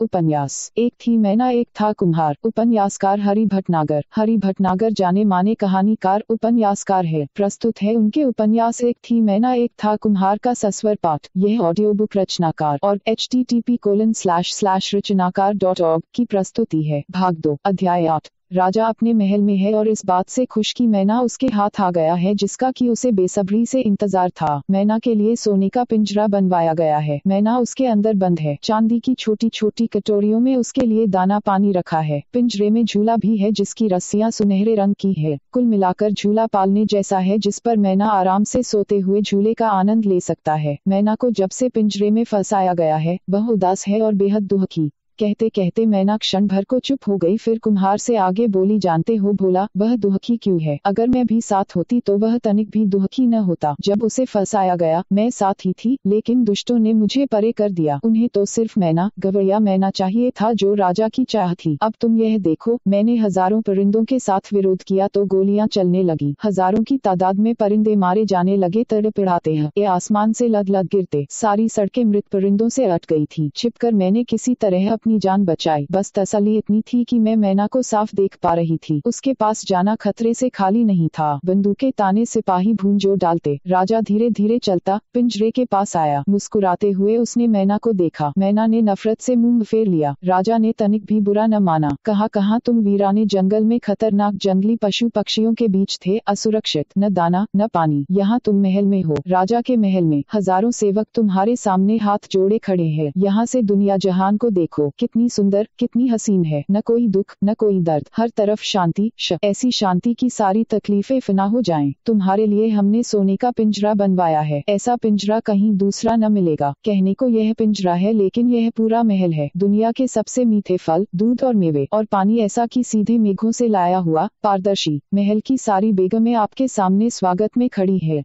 उपन्यास। एक थी मैना एक था कुम्हार। उपन्यासकार हरि भटनागर। हरि भटनागर जाने माने कहानीकार उपन्यासकार है। प्रस्तुत है उनके उपन्यास एक थी मैना एक था कुम्हार का सस्वर पाठ। यह ऑडियो बुक रचनाकार और http://रचनाकार.org की प्रस्तुति है। भाग 2 अध्याय 8। राजा अपने महल में है और इस बात से खुश कि मैना उसके हाथ आ गया है जिसका कि उसे बेसब्री से इंतजार था। मैना के लिए सोने का पिंजरा बनवाया गया है। मैना उसके अंदर बंद है। चांदी की छोटी छोटी कटोरियों में उसके लिए दाना पानी रखा है। पिंजरे में झूला भी है जिसकी रस्सियां सुनहरे रंग की है। कुल मिलाकर झूला पालने जैसा है जिस पर मैना आराम से सोते हुए झूले का आनंद ले सकता है। मैना को जब से पिंजरे में फंसाया गया है वह उदास है और बेहद दुखी। कहते कहते मैना क्षण भर को चुप हो गई, फिर कुम्हार से आगे बोली, जानते हो भोला, वह दुखी क्यों है? अगर मैं भी साथ होती तो वह तनिक भी दुखी न होता। जब उसे फंसाया गया मैं साथ ही थी, लेकिन दुष्टों ने मुझे परे कर दिया। उन्हें तो सिर्फ मैना, गवैया मैना चाहिए था जो राजा की चाह थी। अब तुम यह देखो, मैंने हजारों परिंदों के साथ विरोध किया तो गोलियां चलने लगी। हजारों की तादाद में परिंदे मारे जाने लगे, तड़पड़ाते हैं, ये आसमान से लद लद गिरते। सारी सड़कें मृत परिंदों से अट गई थी। छिपकर मैंने किसी तरह अपनी जान बचाई। बस तसल्ली इतनी थी कि मैं मैना को साफ देख पा रही थी। उसके पास जाना खतरे से खाली नहीं था। बंदूकें ताने सिपाही भूंजो डालते। राजा धीरे धीरे चलता पिंजरे के पास आया। मुस्कुराते हुए उसने मैना को देखा। मैना ने नफरत से मुंह फेर लिया। राजा ने तनिक भी बुरा न माना। कहा, कहाँ तुम वीराने जंगल में खतरनाक जंगली पशु पक्षियों के बीच थे, असुरक्षित, न दाना न पानी। यहाँ तुम महल में हो, राजा के महल में। हजारों सेवक तुम्हारे सामने हाथ जोड़े खड़े हैं। यहाँ से दुनिया जहान को देखो, कितनी सुंदर, कितनी हसीन है। न कोई दुख, न कोई दर्द, हर तरफ शांति। ऐसी शांति की सारी तकलीफें फना हो जाएं। तुम्हारे लिए हमने सोने का पिंजरा बनवाया है। ऐसा पिंजरा कहीं दूसरा न मिलेगा। कहने को यह पिंजरा है, लेकिन यह पूरा महल है। दुनिया के सबसे मीठे फल, दूध और मेवे और पानी ऐसा कि सीधे मेघों से लाया हुआ, पारदर्शी। महल की सारी बेगमें आपके सामने स्वागत में खड़ी है।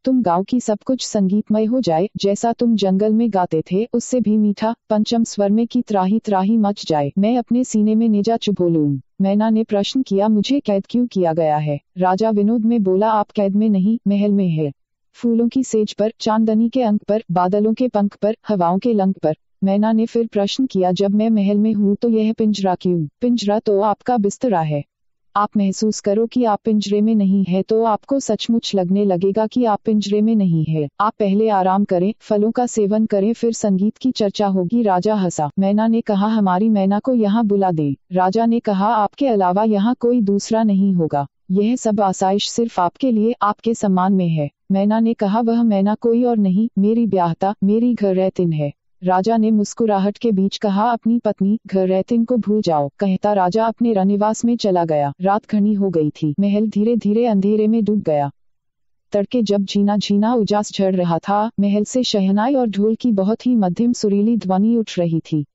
तुम गाओ कि सब कुछ संगीतमय हो जाए, जैसा तुम जंगल में गाते थे उससे भी मीठा, पंचम स्वर में की त्राही त्राही मच जाए। मैं अपने सीने में निजा चुभ लूं। मैना ने प्रश्न किया, मुझे कैद क्यों किया गया है? राजा विनोद में बोला, आप कैद में नहीं, महल में है। फूलों की सेज पर, चांदनी के अंक पर, बादलों के पंख पर, हवाओं के लंक पर। मैना ने फिर प्रश्न किया, जब मैं महल में हूँ तो यह पिंजरा क्यों? पिंजरा तो आपका बिस्तरा है। आप महसूस करो कि आप पिंजरे में नहीं है तो आपको सचमुच लगने लगेगा कि आप पिंजरे में नहीं है। आप पहले आराम करें, फलों का सेवन करें, फिर संगीत की चर्चा होगी। राजा हंसा। मैना ने कहा, हमारी मैना को यहाँ बुला दें। राजा ने कहा, आपके अलावा यहाँ कोई दूसरा नहीं होगा। यह सब आसाइश सिर्फ आपके लिए, आपके सम्मान में है। मैना ने कहा, वह मैना कोई और नहीं, मेरी ब्याहता, मेरी घरैतिन है। राजा ने मुस्कुराहट के बीच कहा, अपनी पत्नी घरैतिन को भूल जाओ। कहता राजा अपने रनिवास में चला गया। रात घनी हो गई थी। महल धीरे धीरे अंधेरे में डूब गया। तड़के जब झीना झीना उजास झड़ रहा था, महल से शहनाई और ढोल की बहुत ही मध्यम सुरीली ध्वनि उठ रही थी।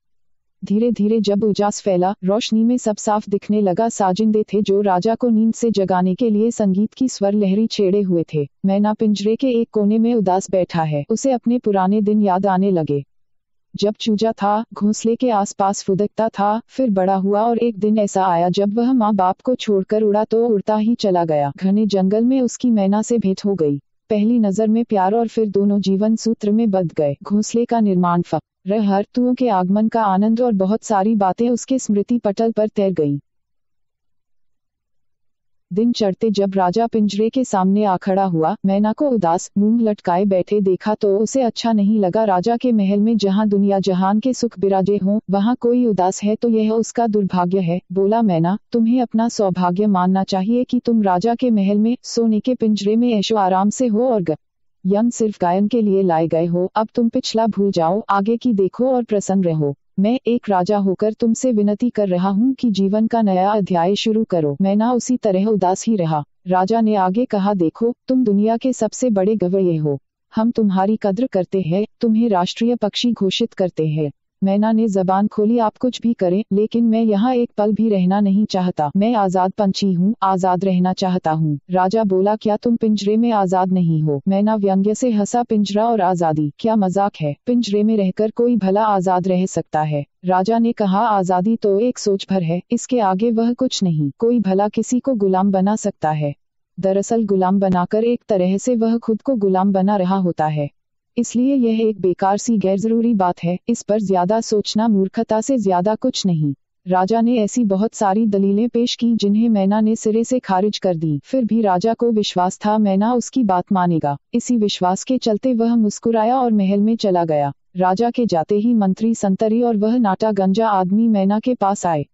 धीरे धीरे जब उजास फैला, रोशनी में सब साफ दिखने लगा। साजिंदे थे जो राजा को नींद से जगाने के लिए संगीत की स्वर लहरी छेड़े हुए थे। मैना पिंजरे के एक कोने में उदास बैठा है। उसे अपने पुराने दिन याद आने लगे। जब चूजा था, घोंसले के आसपास फुदकता था, फिर बड़ा हुआ और एक दिन ऐसा आया जब वह माँ बाप को छोड़कर उड़ा तो उड़ता ही चला गया। घने जंगल में उसकी मैना से भेंट हो गई। पहली नजर में प्यार और फिर दोनों जीवन सूत्र में बंध गए। घोंसले का निर्माण, हरतुओं के आगमन का आनंद और बहुत सारी बातें उसके स्मृति पटल पर तैर गईं। दिन चढ़ते जब राजा पिंजरे के सामने आ खड़ा हुआ, मैना को उदास मुंह लटकाए बैठे देखा तो उसे अच्छा नहीं लगा। राजा के महल में जहाँ दुनिया जहान के सुख बिराजे हों, वहाँ कोई उदास है तो यह उसका दुर्भाग्य है। बोला, मैना, तुम्हें अपना सौभाग्य मानना चाहिए कि तुम राजा के महल में, सोने के पिंजरे में ऐशो आराम से हो और यंग सिर्फ गायन के लिए लाए गए हो। अब तुम पिछला भूल जाओ, आगे की देखो और प्रसन्न रहो। मैं एक राजा होकर तुमसे विनती कर रहा हूँ कि जीवन का नया अध्याय शुरू करो। मैना उसी तरह उदास ही रहा। राजा ने आगे कहा, देखो, तुम दुनिया के सबसे बड़े गवैये हो। हम तुम्हारी कद्र करते हैं, तुम्हें राष्ट्रीय पक्षी घोषित करते हैं। मैना ने जबान खोली, आप कुछ भी करें, लेकिन मैं यहाँ एक पल भी रहना नहीं चाहता। मैं आजाद पंछी हूँ, आजाद रहना चाहता हूँ। राजा बोला, क्या तुम पिंजरे में आजाद नहीं हो? मैना व्यंग्य से हंसा, पिंजरा और आजादी, क्या मजाक है? पिंजरे में रहकर कोई भला आजाद रह सकता है? राजा ने कहा, आजादी तो एक सोच भर है, इसके आगे वह कुछ नहीं। कोई भला किसी को गुलाम बना सकता है? दरअसल गुलाम बनाकर एक तरह से वह खुद को गुलाम बना रहा होता है। इसलिए यह एक बेकार सी गैर जरूरी बात है, इस पर ज्यादा सोचना मूर्खता से ज्यादा कुछ नहीं। राजा ने ऐसी बहुत सारी दलीलें पेश की जिन्हें मैना ने सिरे से खारिज कर दी। फिर भी राजा को विश्वास था मैना उसकी बात मानेगा। इसी विश्वास के चलते वह मुस्कुराया और महल में चला गया। राजा के जाते ही मंत्री संतरी और वह नाटा गंजा आदमी मैना के पास आए।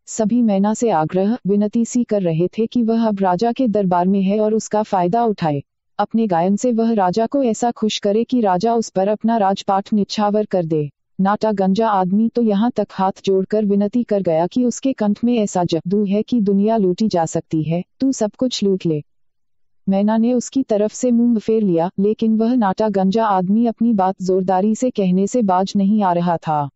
सभी मैना से आग्रह विनती सी कर रहे थे कि वह अब राजा के दरबार में है और उसका फायदा उठाए। अपने गायन से वह राजा को ऐसा खुश करे कि राजा उस पर अपना राजपाट निछावर कर दे। नाटा गंजा आदमी तो यहाँ तक हाथ जोड़कर विनती कर गया कि उसके कंठ में ऐसा जादू है कि दुनिया लूटी जा सकती है, तू सब कुछ लूट ले। मैना ने उसकी तरफ से मुंह फेर लिया, लेकिन वह नाटा गंजा आदमी अपनी बात जोरदारी से कहने से बाज नहीं आ रहा था।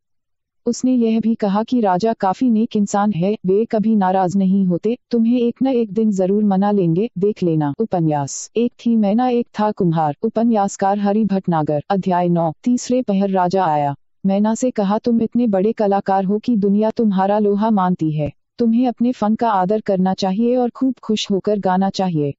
उसने यह भी कहा कि राजा काफी नेक इंसान है, वे कभी नाराज नहीं होते, तुम्हें एक न एक दिन जरूर मना लेंगे, देख लेना। उपन्यास एक थी मैना एक था कुम्हार। उपन्यासकार हरि भटनागर। अध्याय 9। तीसरे पहर राजा आया। मैना से कहा, तुम इतने बड़े कलाकार हो कि दुनिया तुम्हारा लोहा मानती है। तुम्हें अपने फन का आदर करना चाहिए और खूब खुश होकर गाना चाहिए।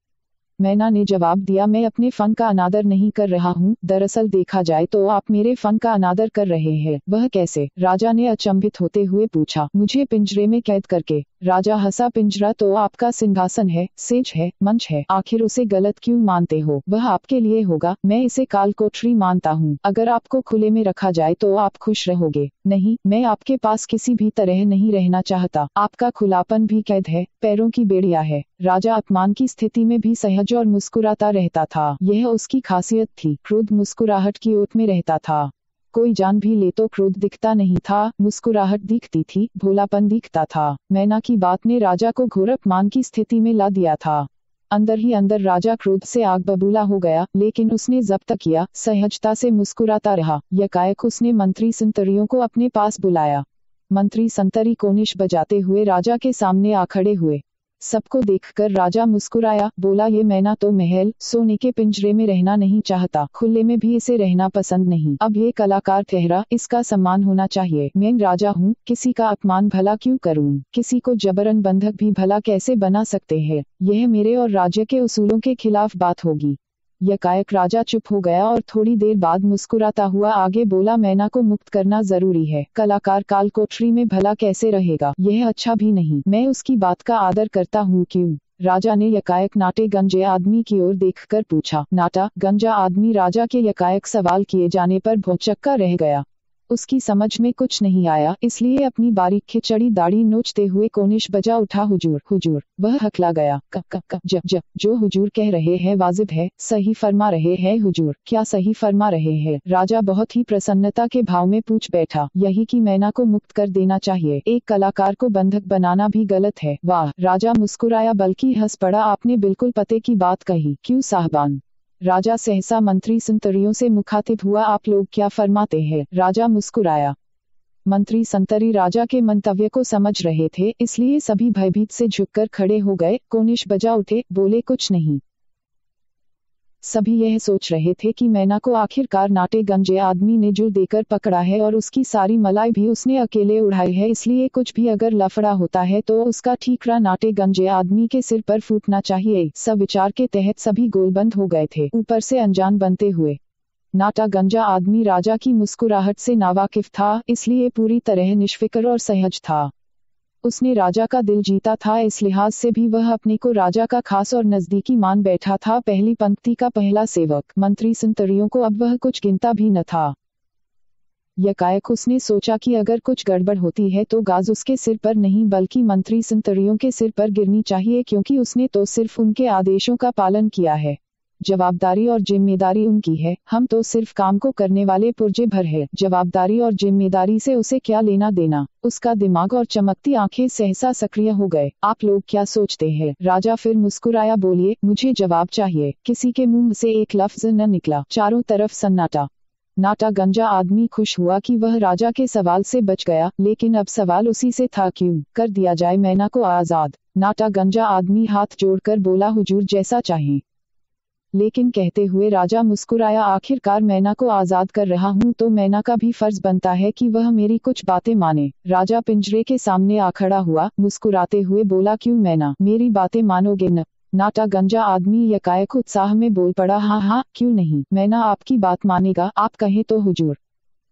मैना ने जवाब दिया, मैं अपने फन का अनादर नहीं कर रहा हूँ, दरअसल देखा जाए तो आप मेरे फन का अनादर कर रहे हैं। वह कैसे? राजा ने अचंभित होते हुए पूछा। मुझे पिंजरे में कैद करके। राजा हंसा। पिंजरा तो आपका सिंहासन है, सेज है, मंच है, आखिर उसे गलत क्यों मानते हो? वह आपके लिए होगा, मैं इसे काल कोठरी मानता हूँ। अगर आपको खुले में रखा जाए तो आप खुश रहोगे। नहीं, मैं आपके पास किसी भी तरह नहीं रहना चाहता। आपका खुलापन भी कैद है, पैरों की बेड़िया है। राजा अपमान की स्थिति में भी सहज और मुस्कुराता रहता था। यह उसकी खासियत थी। क्रोध मुस्कुराहट की ओट में रहता था। कोई जान भी ले तो क्रोध दिखता नहीं था, मुस्कुराहट दिखती थी, भोलापन दिखता था। मैना की बात ने राजा को घोर अपमान की स्थिति में ला दिया था। अंदर ही अंदर राजा क्रोध से आग बबूला हो गया, लेकिन उसने जब्त किया, सहजता से मुस्कुराता रहा। यकायक उसने मंत्री संतरियों को अपने पास बुलाया। मंत्री संतरी कोनिश बजाते हुए राजा के सामने आ खड़े हुए। सबको देखकर राजा मुस्कुराया, बोला, ये मैना तो महल सोने के पिंजरे में रहना नहीं चाहता, खुले में भी इसे रहना पसंद नहीं। अब ये कलाकार ठहरा, इसका सम्मान होना चाहिए। मैं राजा हूँ, किसी का अपमान भला क्यों करूँ? किसी को जबरन बंधक भी भला कैसे बना सकते हैं? यह मेरे और राज्य के उसूलों के खिलाफ बात होगी। यकायक राजा चुप हो गया और थोड़ी देर बाद मुस्कुराता हुआ आगे बोला, मैना को मुक्त करना जरूरी है। कलाकार काल कोठरी में भला कैसे रहेगा? यह अच्छा भी नहीं। मैं उसकी बात का आदर करता हूँ। क्यों? राजा ने यकायक नाटे गंजे आदमी की ओर देखकर पूछा। नाटा गंजा आदमी राजा के यकायक सवाल किए जाने पर भौचक्का रह गया। उसकी समझ में कुछ नहीं आया, इसलिए अपनी बारीक खिचड़ी दाढ़ी नोचते हुए कोनिश बजा उठा, हुजूर हुजूर। वह हकला गया। जब जो हुजूर कह रहे हैं वाजिब है, सही फरमा रहे हैं हुजूर। क्या सही फरमा रहे हैं? राजा बहुत ही प्रसन्नता के भाव में पूछ बैठा। यही कि मैना को मुक्त कर देना चाहिए। एक कलाकार को बंधक बनाना भी गलत है। वाह! राजा मुस्कुराया बल्कि हंस पड़ा। आपने बिल्कुल पते की बात कही। क्यों साहबान? राजा सहसा मंत्री संतरियों से मुखातिब हुआ, आप लोग क्या फरमाते हैं? राजा मुस्कुराया। मंत्री संतरी राजा के मंतव्य को समझ रहे थे, इसलिए सभी भयभीत से झुककर खड़े हो गए। कोनिश बजा उठे, बोले, कुछ नहीं। सभी यह सोच रहे थे कि मैना को आखिरकार नाटे गंजे आदमी ने जुड़ देकर पकड़ा है और उसकी सारी मलाई भी उसने अकेले उड़ाई है, इसलिए कुछ भी अगर लफड़ा होता है तो उसका ठीकरा नाटे गंजे आदमी के सिर पर फूटना चाहिए। सब विचार के तहत सभी गोलबंद हो गए थे, ऊपर से अनजान बनते हुए। नाटा गंजा आदमी राजा की मुस्कुराहट से नावाकिफ था, इसलिए पूरी तरह निष्फिक्र और सहज था। उसने राजा का दिल जीता था, इस लिहाज से भी वह अपने को राजा का खास और नजदीकी मान बैठा था, पहली पंक्ति का पहला सेवक। मंत्री संतरियों को अब वह कुछ गिनता भी न था। यकायक उसने सोचा कि अगर कुछ गड़बड़ होती है तो गाज उसके सिर पर नहीं बल्कि मंत्री संतरियों के सिर पर गिरनी चाहिए, क्योंकि उसने तो सिर्फ उनके आदेशों का पालन किया है। जवाबदारी और जिम्मेदारी उनकी है, हम तो सिर्फ काम को करने वाले पुर्जे भर है। जवाबदारी और जिम्मेदारी से उसे क्या लेना देना? उसका दिमाग और चमकती आंखें सहसा सक्रिय हो गए। आप लोग क्या सोचते हैं? राजा फिर मुस्कुराया, बोलिए, मुझे जवाब चाहिए। किसी के मुंह से एक लफ्ज न निकला। चारों तरफ सन्नाटा। नाटा गंजा आदमी खुश हुआ कि वह राजा के सवाल से बच गया, लेकिन अब सवाल उसी से था, क्यों कर दिया जाए मैना को आजाद? नाटा गंजा आदमी हाथ जोड़कर बोला, हुजूर जैसा चाहें। लेकिन कहते हुए राजा मुस्कुराया, आखिरकार मैना को आजाद कर रहा हूँ तो मैना का भी फर्ज बनता है कि वह मेरी कुछ बातें माने। राजा पिंजरे के सामने आ खड़ा हुआ, मुस्कुराते हुए बोला, क्यों मैना, मेरी बातें मानोगे न? नाटा गंजा आदमी यकायक उत्साह में बोल पड़ा, हाँ हाँ क्यों नहीं, मैना आपकी बात मानेगा, आप कहें तो हुजूर।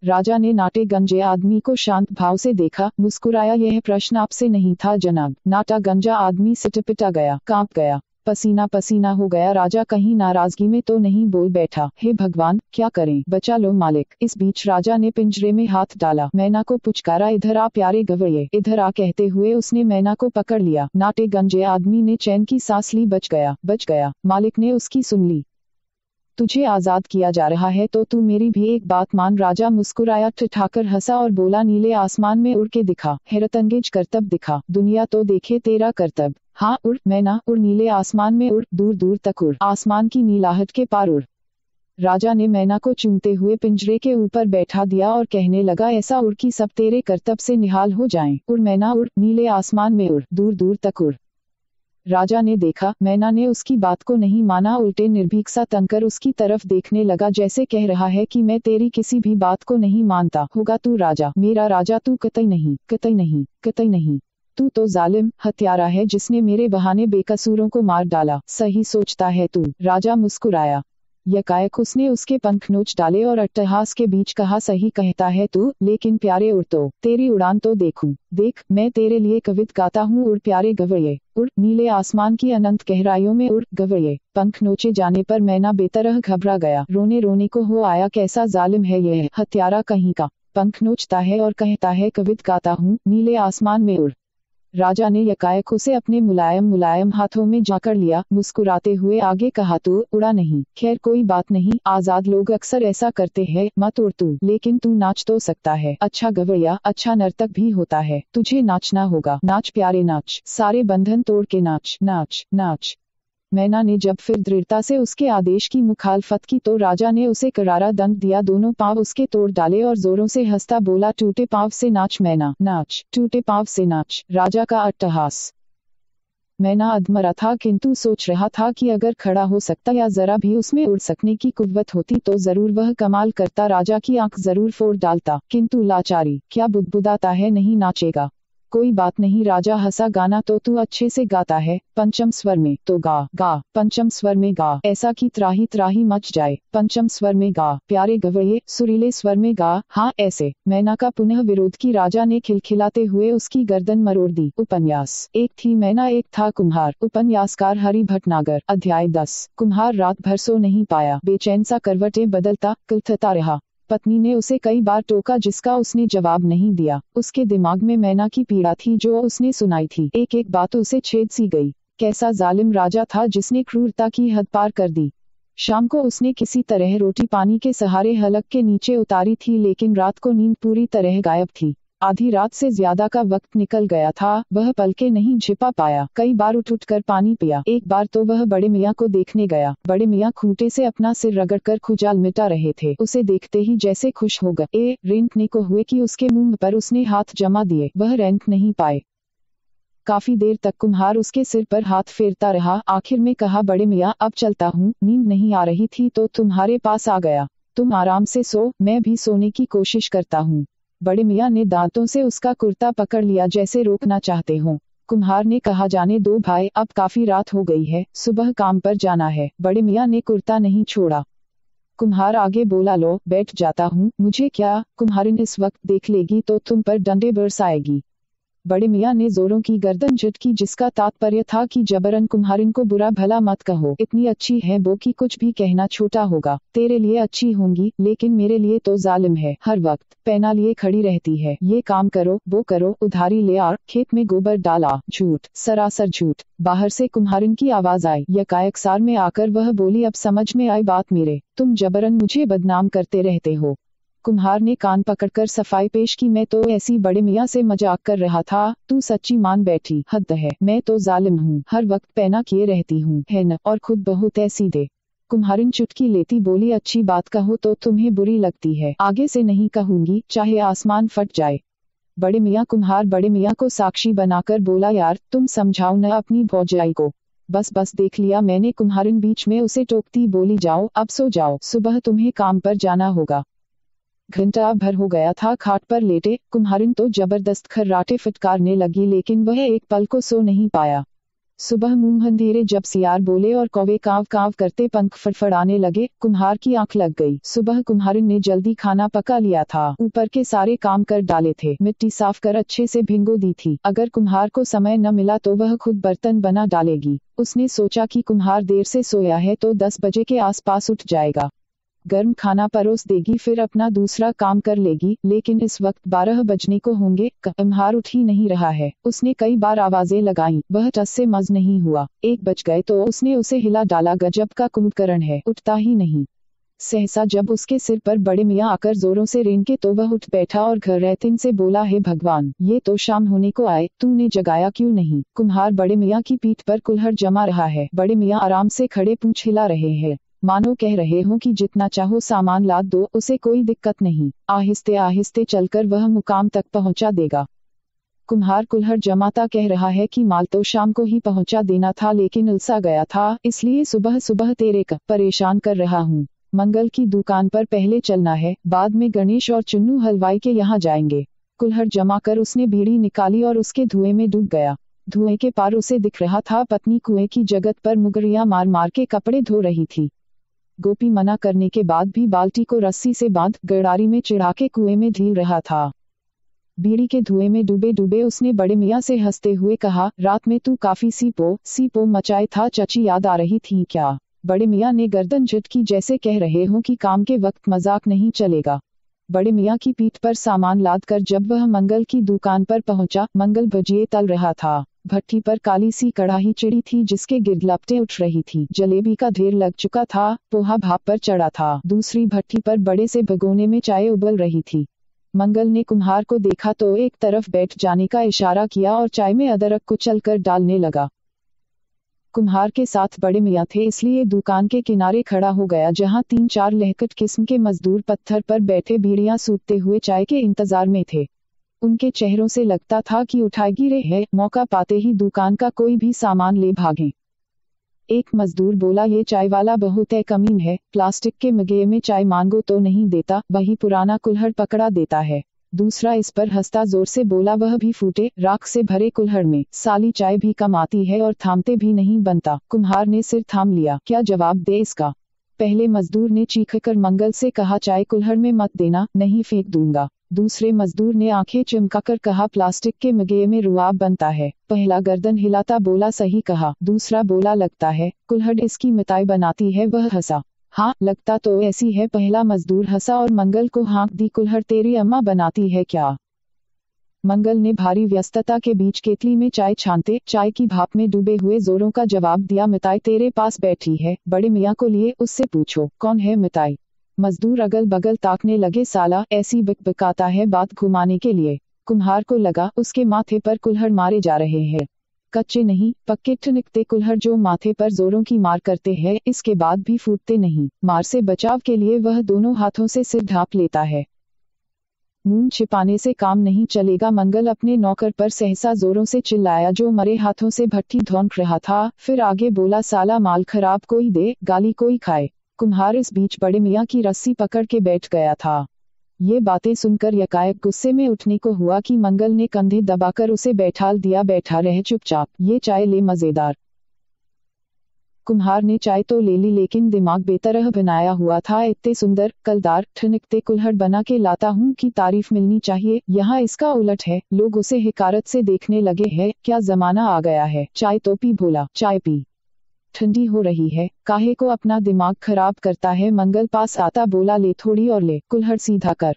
राजा ने नाटे गंजे आदमी को शांत भाव से देखा, मुस्कुराया, यह प्रश्न आपसे नहीं था जनाब। नाटा गंजा आदमी सिटपिटा गया, कांप गया, पसीना पसीना हो गया। राजा कहीं नाराजगी में तो नहीं बोल बैठा, हे भगवान क्या करें, बचा लो मालिक। इस बीच राजा ने पिंजरे में हाथ डाला, मैना को पुचकारा, इधर आ प्यारे गवैये, इधर आ कहते हुए उसने मैना को पकड़ लिया। नाटे गंजे आदमी ने चैन की सांस ली, बच गया। मालिक ने उसकी सुन ली। तुझे आजाद किया जा रहा है तो तू मेरी भी एक बात मान। राजा मुस्कुराया, ठिठाकर हंसा और बोला, नीले आसमान में उड़ के दिखा, हैरतअंगेज करतब दिखा, दुनिया तो देखे तेरा करतब। हाँ उड़ मैना उड़, नीले आसमान में उड़, दूर दूर तक उड़, आसमान की नीलाहट के पार उड़। राजा ने मैना को चूमते हुए पिंजरे के ऊपर बैठा दिया और कहने लगा, ऐसा उड़ कि सब तेरे करतब से निहाल हो जाएं। उड़ मैना उड़, नीले आसमान में उड़, दूर दूर तक उड़। राजा ने देखा मैना ने उसकी बात को नहीं माना, उल्टे निर्भीक सा तनकर उसकी तरफ देखने लगा, जैसे कह रहा है कि मैं तेरी किसी भी बात को नहीं मानता। होगा तू राजा, मेरा राजा तू कतई नहीं, कतई नहीं, कतई नहीं। तू तो जालिम हत्यारा है जिसने मेरे बहाने बेकसूरों को मार डाला। सही सोचता है तू। राजा मुस्कुराया, यकायक उसने उसके पंख नोच डाले और अट्टहास के बीच कहा, सही कहता है तू, लेकिन प्यारे उड़ तो, तेरी उड़ान तो देखूं। देख मैं तेरे लिए कवित गाता हूँ, उड़ प्यारे गवैये उड़, नीले आसमान की अनंत गहराइयों में उड़ गवैये। पंख नोचे जाने पर मैना बेतरह घबरा गया, रोने रोने को हो आया, कैसा जालिम है यह हत्यारा कहीं का, पंख नोचता है और कहता है कवित गाता हूँ, नीले आसमान में उड़। राजा ने यकायक उसे अपने मुलायम मुलायम हाथों में जाकर लिया, मुस्कुराते हुए आगे कहा, तू उड़ा नहीं, खैर कोई बात नहीं, आजाद लोग अक्सर ऐसा करते हैं, मत उड़ तू, लेकिन तू नाच तो सकता है, अच्छा गवैया, अच्छा नर्तक भी होता है, तुझे नाचना होगा, नाच प्यारे नाच, सारे बंधन तोड़ के नाच, नाच, नाच। मैना ने जब फिर दृढ़ता से उसके आदेश की मुखालफत की तो राजा ने उसे करारा दंड दिया, दोनों पांव उसके तोड़ डाले और जोरों से हंसता बोला, टूटे पांव से नाच मैना, नाच, टूटे पांव से नाच। राजा का अट्टहास। मैना अधमरा था, किंतु सोच रहा था कि अगर खड़ा हो सकता या जरा भी उसमें उड़ सकने की कुव्वत होती तो जरूर वह कमाल करता, राजा की आंख जरूर फोड़ डालता, किंतु लाचारी, क्या बुदबुदाता है, नहीं नाचेगा। कोई बात नहीं, राजा हंसा, गाना तो तू अच्छे से गाता है, पंचम स्वर में, तो गा गा, पंचम स्वर में गा, ऐसा कि त्राही त्राही मच जाए, पंचम स्वर में गा, प्यारे गवैये, सुरीले स्वर में गा, हाँ ऐसे। मैना का पुनः विरोध की राजा ने खिलखिलाते हुए उसकी गर्दन मरोड़ दी। उपन्यास। एक थी मैना, एक था कुम्हार। उपन्यासकार हरि भटनागर। अध्याय 10। कुम्हार रात भर सो नहीं पाया, बेचैन सा करवटें बदलता कुलथता रहा। पत्नी ने उसे कई बार टोका जिसका उसने जवाब नहीं दिया। उसके दिमाग में मैना की पीड़ा थी जो उसने सुनाई थी, एक एक बात उसे छेद सी गई। कैसा जालिम राजा था जिसने क्रूरता की हद पार कर दी। शाम को उसने किसी तरह रोटी पानी के सहारे हलक के नीचे उतारी थी, लेकिन रात को नींद पूरी तरह गायब थी। आधी रात से ज्यादा का वक्त निकल गया था, वह पलके नहीं झिपा पाया। कई बार उठ कर पानी पिया। एक बार तो वह बड़े मियाँ को देखने गया। बड़े मियाँ खूंटे से अपना सिर रगड़कर खुजाल मिटा रहे थे। उसे देखते ही जैसे खुश हो गए, रेंकने को हुए कि उसके मुंह पर उसने हाथ जमा दिए। वह रेंक नहीं पाए। काफी देर तक कुम्हार उसके सिर पर हाथ फेरता रहा। आखिर में कहा, बड़े मियाँ अब चलता हूँ, नींद नहीं आ रही थी तो तुम्हारे पास आ गया। तुम आराम से सो, मैं भी सोने की कोशिश करता हूँ। बड़े मियाँ ने दांतों से उसका कुर्ता पकड़ लिया जैसे रोकना चाहते हो। कुम्हार ने कहा, जाने दो भाई, अब काफी रात हो गई है, सुबह काम पर जाना है। बड़े मियाँ ने कुर्ता नहीं छोड़ा। कुम्हार आगे बोला, लो बैठ जाता हूँ, मुझे क्या, कुम्हारिन इस वक्त देख लेगी तो तुम पर डंडे बरसाएगी। बड़े मियाँ ने जोरों की गर्दन झटकी, जिसका तात्पर्य था कि जबरन कुम्हारिन को बुरा भला मत कहो। इतनी अच्छी है वो कि कुछ भी कहना छोटा होगा। तेरे लिए अच्छी होंगी, लेकिन मेरे लिए तो जालिम है। हर वक्त पैना लिए खड़ी रहती है। ये काम करो, वो करो, उधारी ले आ, खेत में गोबर डाला। झूठ, सरासर झूठ। बाहर से कुम्हारिन की आवाज आई। यकायक सार में आकर वह बोली, अब समझ में आई बात मेरे, तुम जबरन मुझे बदनाम करते रहते हो। कुम्हार ने कान पकड़कर सफाई पेश की, मैं तो ऐसी बड़े मियाँ से मजाक कर रहा था, तू सच्ची मान बैठी। हद है, मैं तो जालिम हूँ, हर वक्त पैना किए रहती हूँ, है न, और खुद बहुत है सीधे। कुम्हारिन चुटकी लेती बोली, अच्छी बात कहो तो तुम्हें बुरी लगती है, आगे से नहीं कहूंगी, चाहे आसमान फट जाए। बड़े मियाँ कुम्हार बड़े मियाँ को साक्षी बनाकर बोला, यार तुम समझाओ न अपनी भौजाई को। बस बस देख लिया मैंने। कुम्हारिन बीच में उसे टोकती बोली, जाओ अब सो जाओ, सुबह तुम्हें काम पर जाना होगा। घंटा भर हो गया था खाट पर लेटे। कुम्हारिन तो जबरदस्त खर्राटे फटकारने लगी, लेकिन वह एक पल को सो नहीं पाया। सुबह मुंह अंधेरे जब सियार बोले और कौवे काव काव करते पंख फड़फड़ाने लगे, कुम्हार की आंख लग गई। सुबह कुम्हारिन ने जल्दी खाना पका लिया था, ऊपर के सारे काम कर डाले थे, मिट्टी साफ कर अच्छे से भिगो दी थी। अगर कुम्हार को समय न मिला तो वह खुद बर्तन बना डालेगी। उसने सोचा कि कुम्हार देर से सोया है तो 10 बजे के आसपास उठ जाएगा, गर्म खाना परोस देगी, फिर अपना दूसरा काम कर लेगी। लेकिन इस वक्त 12 बजने को होंगे, कुम्हार उठ ही नहीं रहा है। उसने कई बार आवाजें लगाईं, वह टस से मज नहीं हुआ। 1 बज गए तो उसने उसे हिला डाला, गजब का कुंभकर्ण है, उठता ही नहीं। सहसा जब उसके सिर पर बड़े मियाँ आकर जोरों से रेंगे तो वह उठ बैठा और घरैतिन से बोला, हे भगवान, ये तो शाम होने को आए, तूने जगाया क्यों नहीं? कुम्हार बड़े मियाँ की पीठ पर कुल्हड़ जमा रहा है। बड़े मियाँ आराम से खड़े पूंछ हिला रहे हैं, मानो कह रहे हों कि जितना चाहो सामान लाद दो, उसे कोई दिक्कत नहीं, आहिस्ते आहिस्ते चलकर वह मुकाम तक पहुंचा देगा। कुम्हार कुल्हड़ जमाता कह रहा है कि माल तो शाम को ही पहुंचा देना था, लेकिन उलझा गया था, इसलिए सुबह सुबह तेरे को परेशान कर रहा हूँ। मंगल की दुकान पर पहले चलना है, बाद में गणेश और चुन्नू हलवाई के यहाँ जाएंगे। कुल्हड़ जमा कर उसने बीड़ी निकाली और उसके धुएं में डूब गया। धुएं के पार उसे दिख रहा था पत्नी कुएं की जगत पर मुगरियां मार मार के कपड़े धो रही थी। गोपी मना करने के बाद भी बाल्टी को रस्सी से बांध गड़ारी में चिढ़ा के कुएं में ढील रहा था। बीड़ी के धुएं में डूबे डूबे उसने बड़े मियाँ से हंसते हुए कहा, रात में तू काफी सीपो मचाए था, चची याद आ रही थी क्या? बड़े मियाँ ने गर्दन झटकी, जैसे कह रहे हों कि काम के वक्त मजाक नहीं चलेगा। बड़े मियाँ की पीठ पर सामान लाद कर जब वह मंगल की दुकान पर पहुंचा, मंगल भजिए तल रहा था। भट्टी पर काली सी कढ़ाई चिड़ी थी जिसके गिर्द लपटें उठ रही थी। जलेबी का ढेर लग चुका था, पोहा भाप पर चढ़ा था। दूसरी भट्टी पर बड़े से भगोने में चाय उबल रही थी। मंगल ने कुम्हार को देखा तो एक तरफ बैठ जाने का इशारा किया और चाय में अदरक कुचल कर डालने लगा। कुम्हार के साथ बड़े मियाँ थे, इसलिए दुकान के किनारे खड़ा हो गया, जहाँ 3-4 लहकट किस्म के मजदूर पत्थर पर बैठे बीड़ियां सूटते हुए चाय के इंतजार में थे। उनके चेहरों से लगता था कि उठाए गिरे हैं, मौका पाते ही दुकान का कोई भी सामान ले भागें। एक मजदूर बोला, ये चाय वाला बहुत कमीन है, प्लास्टिक के मगे में चाय मांगो तो नहीं देता, वही पुराना कुल्हड़ पकड़ा देता है। दूसरा इस पर हंसता जोर से बोला, वह भी फूटे राख से भरे कुल्हड़ में, साली चाय भी कम आती है और थामते भी नहीं बनता। कुम्हार ने सिर थाम लिया, क्या जवाब दे इसका? पहले मजदूर ने चीखकर मंगल से कहा, चाय कुल्हड़ में मत देना, नहीं फेंक दूंगा। दूसरे मजदूर ने आंखें चमकाकर कहा, प्लास्टिक के मगे में रुआब बनता है। पहला गर्दन हिलाता बोला, सही कहा। दूसरा बोला, लगता है कुल्हड़ इसकी मिताई बनाती है। वह हंसा, हाँ लगता तो ऐसी है। पहला मजदूर हंसा और मंगल को हाँक दी, कुल्हड़ तेरी अम्मा बनाती है क्या? मंगल ने भारी व्यस्तता के बीच केतली में चाय छानते चाय की भाप में डूबे हुए जोरों का जवाब दिया, मिताई तेरे पास बैठी है, बड़े मियाँ को लिए उससे पूछो कौन है मिताई। मजदूर अगल बगल ताकने लगे, साला ऐसी बकबकाता है बात घुमाने के लिए। कुम्हार को लगा उसके माथे पर कुल्हड़ मारे जा रहे हैं, कच्चे नहीं पक्के ठिनकते कुल्हड़ जो माथे पर जोरों की मार करते हैं, इसके बाद भी फूटते नहीं। मार से बचाव के लिए वह दोनों हाथों से सिर ढांप लेता है। मुंह छिपाने से काम नहीं चलेगा। मंगल अपने नौकर पर सहसा जोरों से चिल्लाया जो मरे हाथों से भट्टी धोंक रहा था, फिर आगे बोला, साला माल खराब कोई दे, गाली कोई खाए। कुम्हार इस बीच बड़े मियाँ की रस्सी पकड़ के बैठ गया था। ये बातें सुनकर यकायक गुस्से में उठने को हुआ कि मंगल ने कंधे दबाकर उसे बैठाल दिया, बैठा रहे चुपचाप, ये चाय ले मजेदार। कुम्हार ने चाय तो ले ली, लेकिन दिमाग बेतरह बनाया हुआ था। इतने सुंदर कलदार ठिनकते कुल्हड़ बना के लाता हूँ कि तारीफ मिलनी चाहिए, यहाँ इसका उलट है। लोग उसे हिकारत से देखने लगे हैं, क्या जमाना आ गया है। चाय तो पी भोला, चाय पी, ठंडी हो रही है, काहे को अपना दिमाग खराब करता है। मंगल पास आता बोला, ले थोड़ी और ले, कुल्हड़ सीधा कर।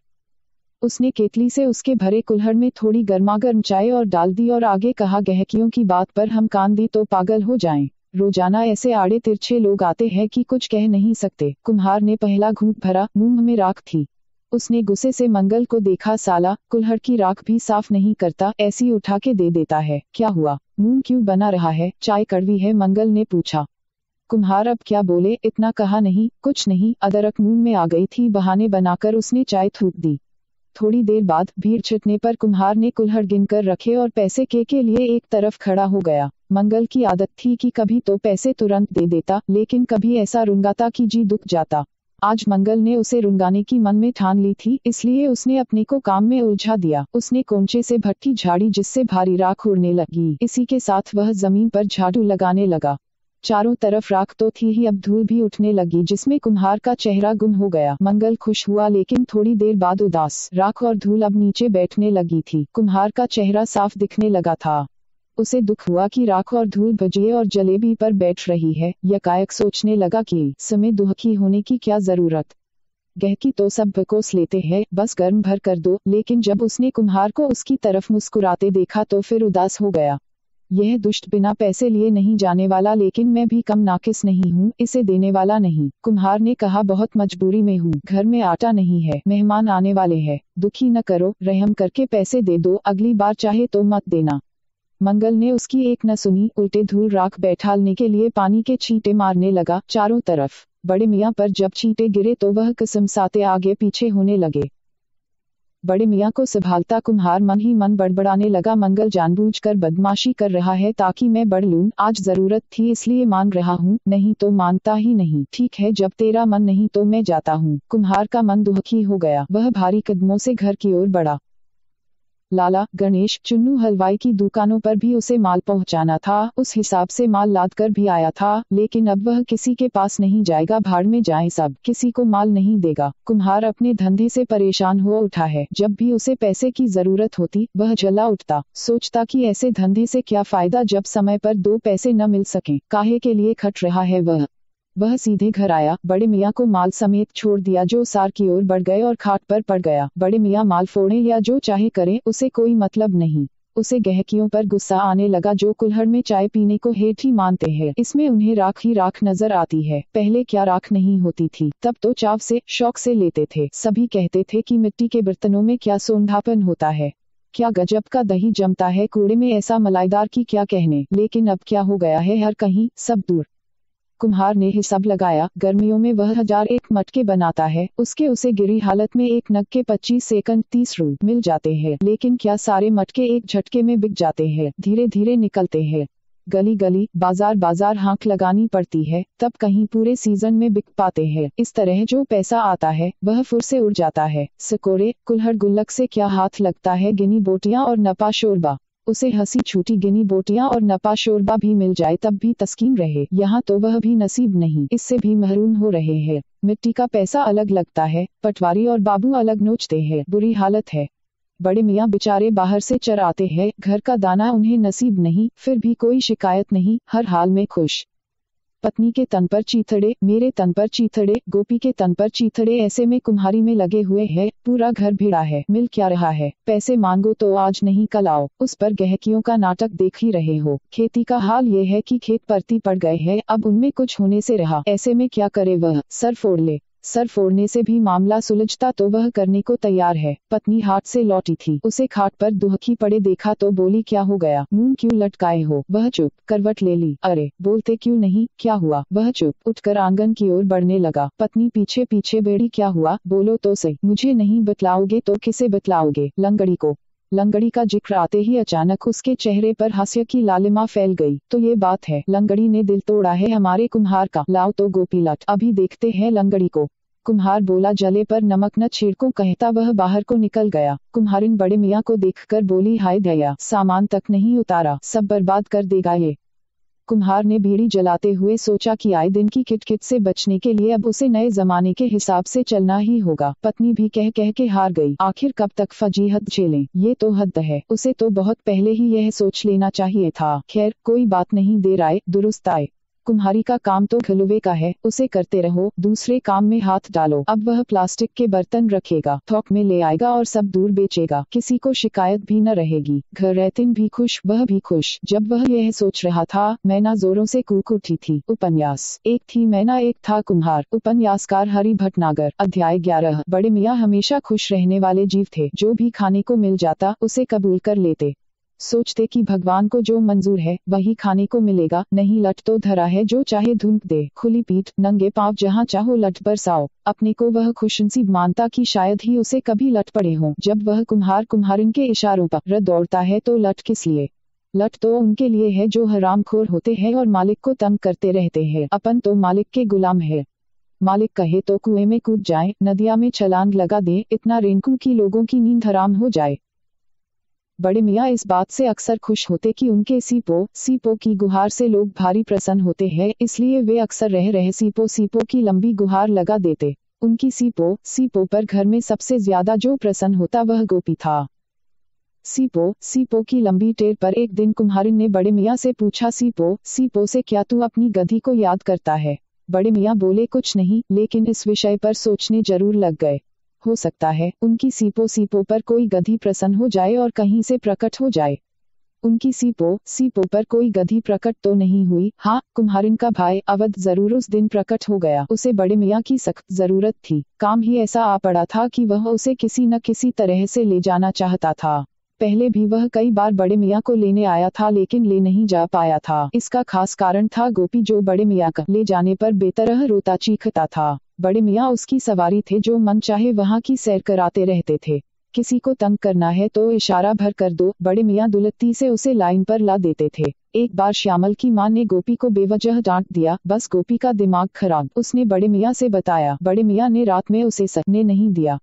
उसने केतली से उसके भरे कुल्हड़ में थोड़ी गर्मागर्म चाय और डाल दी और आगे कहा, गहकियों की बात पर हम कान दी तो पागल हो जाएं। रोजाना ऐसे आड़े तिरछे लोग आते हैं कि कुछ कह नहीं सकते। कुम्हार ने पहला घूंट भरा, मुंह में राख थी। उसने गुस्से से मंगल को देखा, साला कुल्हड़ की राख भी साफ नहीं करता, ऐसी उठा के दे देता है। क्या हुआ, मुंह क्यों बना रहा है? चाय कड़वी है, मंगल ने पूछा। कुम्हार अब क्या बोले, इतना कहा नहीं, कुछ नहीं, अदरक मुंह में आ गई थी, बहाने बनाकर उसने चाय थूक दी। थोड़ी देर बाद भीड़ छिटने पर कुम्हार ने कुल्हड़ गिनकर रखे और पैसे के लिए एक तरफ खड़ा हो गया। मंगल की आदत थी कि कभी तो पैसे तुरंत दे देता, लेकिन कभी ऐसा रुंगाता कि जी दुख जाता। आज मंगल ने उसे रुंगाने की मन में ठान ली थी, इसलिए उसने अपने को काम में उलझा दिया। उसने कोंचे से भट्टी झाड़ी जिससे भारी राख उड़ने लगी। इसी के साथ वह जमीन पर झाड़ू लगाने लगा। चारों तरफ राख तो थी ही, अब धूल भी उठने लगी जिसमें कुम्हार का चेहरा गुम हो गया। मंगल खुश हुआ लेकिन थोड़ी देर बाद उदास। राख और धूल अब नीचे बैठने लगी थी। कुम्हार का चेहरा साफ दिखने लगा था। उसे दुख हुआ कि राख और धूल भजिए और जलेबी पर बैठ रही है। यकायक सोचने लगा कि समय दुखी होने की क्या जरूरत, गहकी तो सब बकोस लेते हैं, बस गर्म भर कर दो। लेकिन जब उसने कुम्हार को उसकी तरफ मुस्कुराते देखा तो फिर उदास हो गया। यह दुष्ट बिना पैसे लिए नहीं जाने वाला, लेकिन मैं भी कम नाकिस नहीं हूँ, इसे देने वाला नहीं। कुम्हार ने कहा, बहुत मजबूरी में हूँ, घर में आटा नहीं है, मेहमान आने वाले हैं। दुखी न करो, रहम करके पैसे दे दो, अगली बार चाहे तो मत देना। मंगल ने उसकी एक न सुनी, उल्टे धूल राख बैठालने के लिए पानी के छींटे मारने लगा चारों तरफ। बड़े मियाँ पर जब छींटे गिरे तो वह कसमसाते आगे पीछे होने लगे। बड़े मियाँ को संभालता कुम्हार मन ही मन बड़बड़ाने लगा, मंगल जानबूझकर बदमाशी कर रहा है ताकि मैं बढ़ लूं। आज जरूरत थी इसलिए मांग रहा हूँ, नहीं तो मांगता ही नहीं। ठीक है, जब तेरा मन नहीं तो मैं जाता हूँ। कुम्हार का मन दुखी हो गया। वह भारी कदमों से घर की ओर बढ़ा। लाला, गणेश, चुन्नू हलवाई की दुकानों पर भी उसे माल पहुंचाना था। उस हिसाब से माल लाद कर भी आया था, लेकिन अब वह किसी के पास नहीं जाएगा। भाड़ में जाए सब, किसी को माल नहीं देगा। कुम्हार अपने धंधे से परेशान हो उठा है। जब भी उसे पैसे की जरूरत होती वह जला उठता। सोचता कि ऐसे धंधे से क्या फायदा जब समय पर 2 पैसे न मिल सके। काहे के लिए खट रहा है वह सीधे घर आया। बड़े मियाँ को माल समेत छोड़ दिया जो सार की ओर बढ़ गए और खाट पर पड़ गया। बड़े मियाँ माल फोड़े या जो चाहे करे, उसे कोई मतलब नहीं। उसे गहकियों पर गुस्सा आने लगा जो कुल्हड़ में चाय पीने को हेठ ही मानते हैं। इसमें उन्हें राख ही राख नजर आती है। पहले क्या राख नहीं होती थी, तब तो चाव से शौक से लेते थे। सभी कहते थे कि मिट्टी के बर्तनों में क्या सोंधापन होता है, क्या गजब का दही जमता है, कूड़े में ऐसा मलाईदार की क्या कहने। लेकिन अब क्या हो गया है, हर कहीं सब दूर। कुम्हार ने हिसाब लगाया, गर्मियों में वह 1001 मटके बनाता है। उसे गिरी हालत में एक नग के 25 सेकंड 30 रू मिल जाते हैं। लेकिन क्या सारे मटके एक झटके में बिक जाते हैं? धीरे धीरे निकलते हैं। गली गली, बाजार बाजार हाँक लगानी पड़ती है, तब कहीं पूरे सीजन में बिक पाते हैं। इस तरह जो पैसा आता है वह फुर से उड़ जाता है। सकोरे, कुल्हड़ गुल्लक से क्या हाथ लगता है। गिनी बोटियां और नपा शोरबा, उसे हंसी छूटी। गिनी बोटियां और नपा शोरबा भी मिल जाए तब भी तस्कीन रहे। यहाँ तो वह भी नसीब नहीं, इससे भी महरूम हो रहे हैं। मिट्टी का पैसा अलग लगता है, पटवारी और बाबू अलग नोचते हैं। बुरी हालत है। बड़े मियाँ बेचारे बाहर से चर आते हैं, घर का दाना उन्हें नसीब नहीं, फिर भी कोई शिकायत नहीं, हर हाल में खुश। पत्नी के तन पर चीथड़े, मेरे तन पर चीथड़े, गोपी के तन पर चीथड़े, ऐसे में कुम्हारी में लगे हुए हैं। पूरा घर भिड़ा है। मिल क्या रहा है? पैसे मांगो तो आज नहीं कल आओ। उस पर गहकियों का नाटक देख ही रहे हो। खेती का हाल ये है कि खेत परती पड़ गए हैं, अब उनमें कुछ होने से रहा। ऐसे में क्या करे वह? सर फोड़ ले। सर फोड़ने से भी मामला सुलझता तो वह करने को तैयार है। पत्नी हाट से लौटी थी, उसे खाट पर दुहकी पड़े देखा तो बोली, क्या हो गया, मुंह क्यों लटकाए हो? वह चुप। करवट ले ली। अरे बोलते क्यों नहीं, क्या हुआ? वह चुप। उठकर आंगन की ओर बढ़ने लगा। पत्नी पीछे पीछे बेड़ी, क्या हुआ, बोलो तो सही। मुझे नहीं बतलाओगे तो किसे बतलाओगे? लंगड़ी को। लंगड़ी का जिक्र आते ही अचानक उसके चेहरे पर हास्य की लालिमा फैल गई। तो ये बात है, लंगड़ी ने दिल तोड़ा है हमारे कुम्हार का। लाओ तो गोपी लट, अभी देखते हैं लंगड़ी को। कुम्हार बोला, जले पर नमक न छिड़को, कहता वह बाहर को निकल गया। कुम्हारिन बड़े मियाँ को देखकर बोली, हाय दया, सामान तक नहीं उतारा, सब बर्बाद कर देगा ये। कुम्हार ने बीड़ी जलाते हुए सोचा कि आए दिन की किटकिट से बचने के लिए अब उसे नए जमाने के हिसाब से चलना ही होगा। पत्नी भी कह कह के हार गई। आखिर कब तक फजीहत झेलें? ये तो हद है। उसे तो बहुत पहले ही यह सोच लेना चाहिए था। खैर कोई बात नहीं, देर आए दुरुस्त आए। कुम्हारी का काम तो घलुवे का है, उसे करते रहो, दूसरे काम में हाथ डालो। अब वह प्लास्टिक के बर्तन रखेगा, थोक में ले आएगा और सब दूर बेचेगा। किसी को शिकायत भी न रहेगी। घर रहतिन भी खुश, वह भी खुश। जब वह यह सोच रहा था, मैना जोरों से कूक उठी थी। उपन्यास। एक थी मैना, एक था कुम्हार। उपन्यासकार हरि भटनागर। अध्याय 11। बड़े मियाँ हमेशा खुश रहने वाले जीव थे। जो भी खाने को मिल जाता उसे कबूल कर लेते। सोचते कि भगवान को जो मंजूर है वही खाने को मिलेगा, नहीं लट तो धरा है, जो चाहे धुंक दे। खुली पीठ नंगे पांव जहाँ चाहो लट बरसाओ। अपने को वह खुशनसीब मानता कि शायद ही उसे कभी लट पड़े हों। जब वह कुम्हार कुम्हारिन के इशारों पर दौड़ता है तो लट किस लिए? लट तो उनके लिए है जो हरामखोर होते हैं और मालिक को तंग करते रहते हैं। अपन तो मालिक के गुलाम है। मालिक कहे तो कुएं में कूद जाएं, नदिया में छलांग लगा दें, इतना रेंकू कि लोगों की नींद हराम हो जाए। बड़े मियाँ इस बात से अक्सर खुश होते कि उनके सीपो की गुहार से लोग भारी प्रसन्न होते हैं, इसलिए वे अक्सर रह रहे सीपो की लंबी गुहार लगा देते। उनकी सीपो पर घर में सबसे ज्यादा जो प्रसन्न होता वह गोपी था। सीपो की लंबी टेर पर एक दिन कुम्हारिन ने बड़े मियाँ से पूछा, सीपो से क्या तू अपनी गधी को याद करता है? बड़े मियाँ बोले, कुछ नहीं, लेकिन इस विषय पर सोचने जरूर लग गए। हो सकता है उनकी सीपो पर कोई गधी प्रसन्न हो जाए और कहीं से प्रकट हो जाए। उनकी सीपो पर कोई गधी प्रकट तो नहीं हुई। हाँ, कुम्हारिन का भाई अवध जरूर उस दिन प्रकट हो गया। उसे बड़े मियाँ की सख्त जरूरत थी। काम ही ऐसा आ पड़ा था कि वह उसे किसी न किसी तरह से ले जाना चाहता था। पहले भी वह कई बार बड़े मियाँ को लेने आया था, लेकिन ले नहीं जा पाया था। इसका खास कारण था गोपी, जो बड़े मियाँ का ले जाने पर बेतरह रोता चीखता था। बड़े मियाँ उसकी सवारी थे, जो मन चाहे वहाँ की सैर कराते रहते थे। किसी को तंग करना है तो इशारा भर कर दो, बड़े मियाँ दुलत्ती से उसे लाइन पर ला देते थे। एक बार श्यामल की माँ ने गोपी को बेवजह डांट दिया। बस गोपी का दिमाग खराब। उसने बड़े मियाँ से बताया। बड़े मियाँ ने रात में उसे सकने नहीं दिया।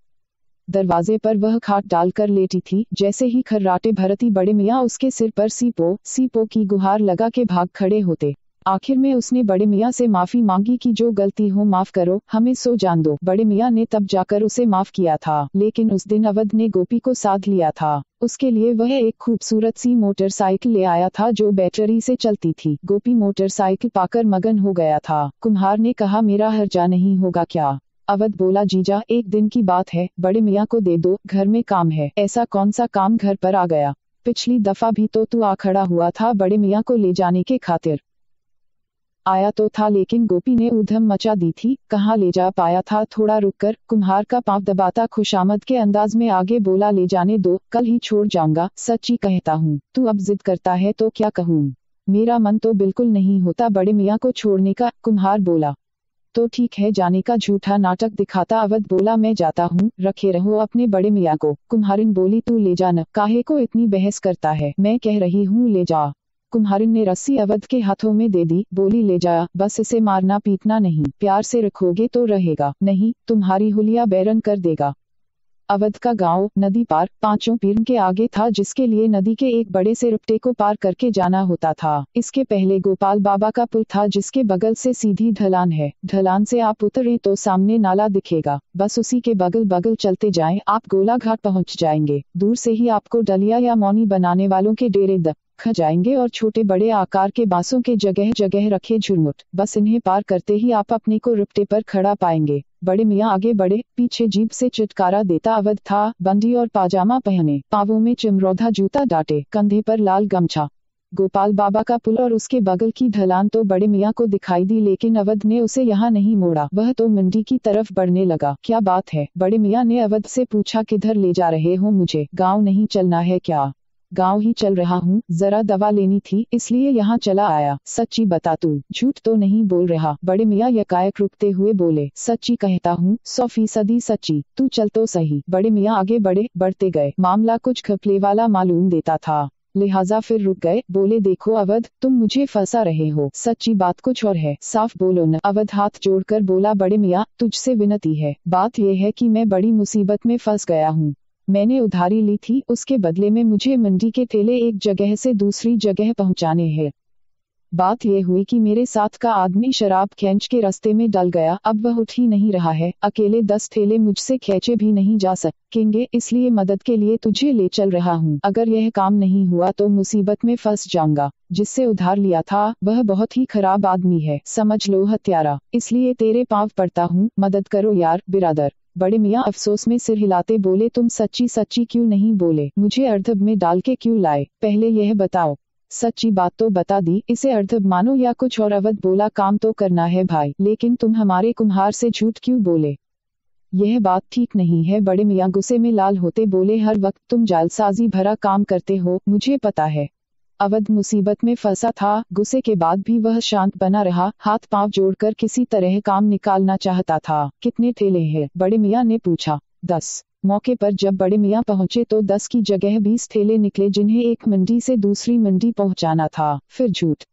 दरवाजे पर वह खाट डालकर लेटी थी। जैसे ही खर्राटे भरती बड़े मियाँ उसके सिर पर सीपो की गुहार लगा के भाग खड़े होते। आखिर में उसने बड़े मियाँ से माफी मांगी कि जो गलती हो माफ करो, हमें सो जान दो। बड़े मियाँ ने तब जाकर उसे माफ किया था, लेकिन उस दिन अवध ने गोपी को साथ लिया था। उसके लिए वह एक खूबसूरत सी मोटरसाइकिल ले आया था जो बैटरी से चलती थी। गोपी मोटरसाइकिल पाकर मगन हो गया था। कुम्हार ने कहा, मेरा हर्जा नहीं होगा क्या? अवध बोला, जीजा, एक दिन की बात है, बड़े मियाँ को दे दो, घर में काम है। ऐसा कौन सा काम घर पर आ गया? पिछली दफा भी तो तू आ खड़ा हुआ था बड़े मियाँ को ले जाने के खातिर। आया तो था, लेकिन गोपी ने उधम मचा दी थी, कहाँ ले जा पाया था। थोड़ा रुककर कुम्हार का पांव दबाता खुशामद के अंदाज में आगे बोला, ले जाने दो, कल ही छोड़ जाऊंगा, सच्ची कहता हूँ। तू अब जिद करता है तो क्या कहूँ? मेरा मन तो बिल्कुल नहीं होता बड़े मियाँ को छोड़ने का, कुम्हार बोला। तो ठीक है, जाने का झूठा नाटक दिखाता अवध बोला, मैं जाता हूँ, रखे रहो अपने बड़े मियाँ को। कुम्हारिन बोली, तू ले जा न, काहे को इतनी बहस करता है, मैं कह रही हूँ ले जा। कुम्हारिन ने रस्सी अवध के हाथों में दे दी, बोली, ले जा, बस इसे मारना पीटना नहीं, प्यार से रखोगे तो रहेगा, नहीं तुम्हारी हुलिया बैरन कर देगा। अवध का गांव नदी पार 5 पीर के आगे था, जिसके लिए नदी के एक बड़े से रपटे को पार करके जाना होता था। इसके पहले गोपाल बाबा का पुल था, जिसके बगल से सीधी ढलान है। ढलान से आप उतरे तो सामने नाला दिखेगा, बस उसी के बगल बगल चलते जाएं, आप गोला घाट पहुंच जाएंगे। दूर से ही आपको डलिया या मौनी बनाने वालों के डेरे दिख जाएंगे और छोटे बड़े आकार के बांसों के जगह जगह रखे झुरमुट। बस इन्हें पार करते ही आप अपने को रपटे पर खड़ा पाएंगे। बड़े मियाँ आगे बढ़े, पीछे जीप से चिटकारा देता अवध था, बंदी और पाजामा पहने, पांवों में चिमरौधा जूता डाटे, कंधे पर लाल गमछा। गोपाल बाबा का पुल और उसके बगल की ढलान तो बड़े मियाँ को दिखाई दी, लेकिन अवध ने उसे यहाँ नहीं मोड़ा। वह तो मंडी की तरफ बढ़ने लगा। क्या बात है? बड़े मियाँ ने अवध से पूछा, किधर ले जा रहे हो मुझे? गाँव नहीं चलना है क्या? गांव ही चल रहा हूँ, जरा दवा लेनी थी, इसलिए यहाँ चला आया। सच्ची बता, तू झूठ तो नहीं बोल रहा? बड़े मियाँ यकायक रुकते हुए बोले, सच्ची कहता हूँ, 100% सच्ची, तू चल तो सही। बड़े मियाँ आगे बढ़ते गए। मामला कुछ घपले वाला मालूम देता था, लिहाजा फिर रुक गए। बोले, देखो अवध, तुम मुझे फंसा रहे हो, सच्ची बात कुछ और है, साफ बोलो न। अवध हाथ जोड़कर बोला, बड़े मियाँ, तुझसे विनती है, बात यह है कि मैं बड़ी मुसीबत में फंस गया हूँ। मैंने उधारी ली थी, उसके बदले में मुझे मंडी के ठेले एक जगह से दूसरी जगह पहुंचाने हैं। बात यह हुई कि मेरे साथ का आदमी शराब खींच के रास्ते में डल गया, अब वह उठ ही नहीं रहा है। अकेले 10 ठेले मुझसे खींचे भी नहीं जा सकेंगे, इसलिए मदद के लिए तुझे ले चल रहा हूँ। अगर यह काम नहीं हुआ तो मुसीबत में फंस जाऊंगा। जिससे उधार लिया था वह बहुत ही खराब आदमी है, समझ लो हत्यारा, इसलिए तेरे पांव पड़ता हूँ, मदद करो यार बिरादर। बड़े मियाँ अफसोस में सिर हिलाते बोले, तुम सच्ची क्यों नहीं बोले? मुझे अर्धब में डाल के क्यों लाए? पहले यह बताओ। सच्ची बात तो बता दी, इसे अर्धब मानो या कुछ और? अवध बोला, काम तो करना है भाई, लेकिन तुम हमारे कुम्हार से झूठ क्यों बोले? यह बात ठीक नहीं है। बड़े मियाँ गुस्से में लाल होते बोले, हर वक्त तुम जालसाजी भरा काम करते हो, मुझे पता है। अवध मुसीबत में फंसा था, गुस्से के बाद भी वह शांत बना रहा, हाथ पांव जोड़कर किसी तरह काम निकालना चाहता था। कितने ठेले हैं? बड़े मियाँ ने पूछा। 10। मौके पर जब बड़े मियाँ पहुंचे तो 10 की जगह 20 ठेले निकले, जिन्हें एक मंडी से दूसरी मंडी पहुंचाना था। फिर झूठ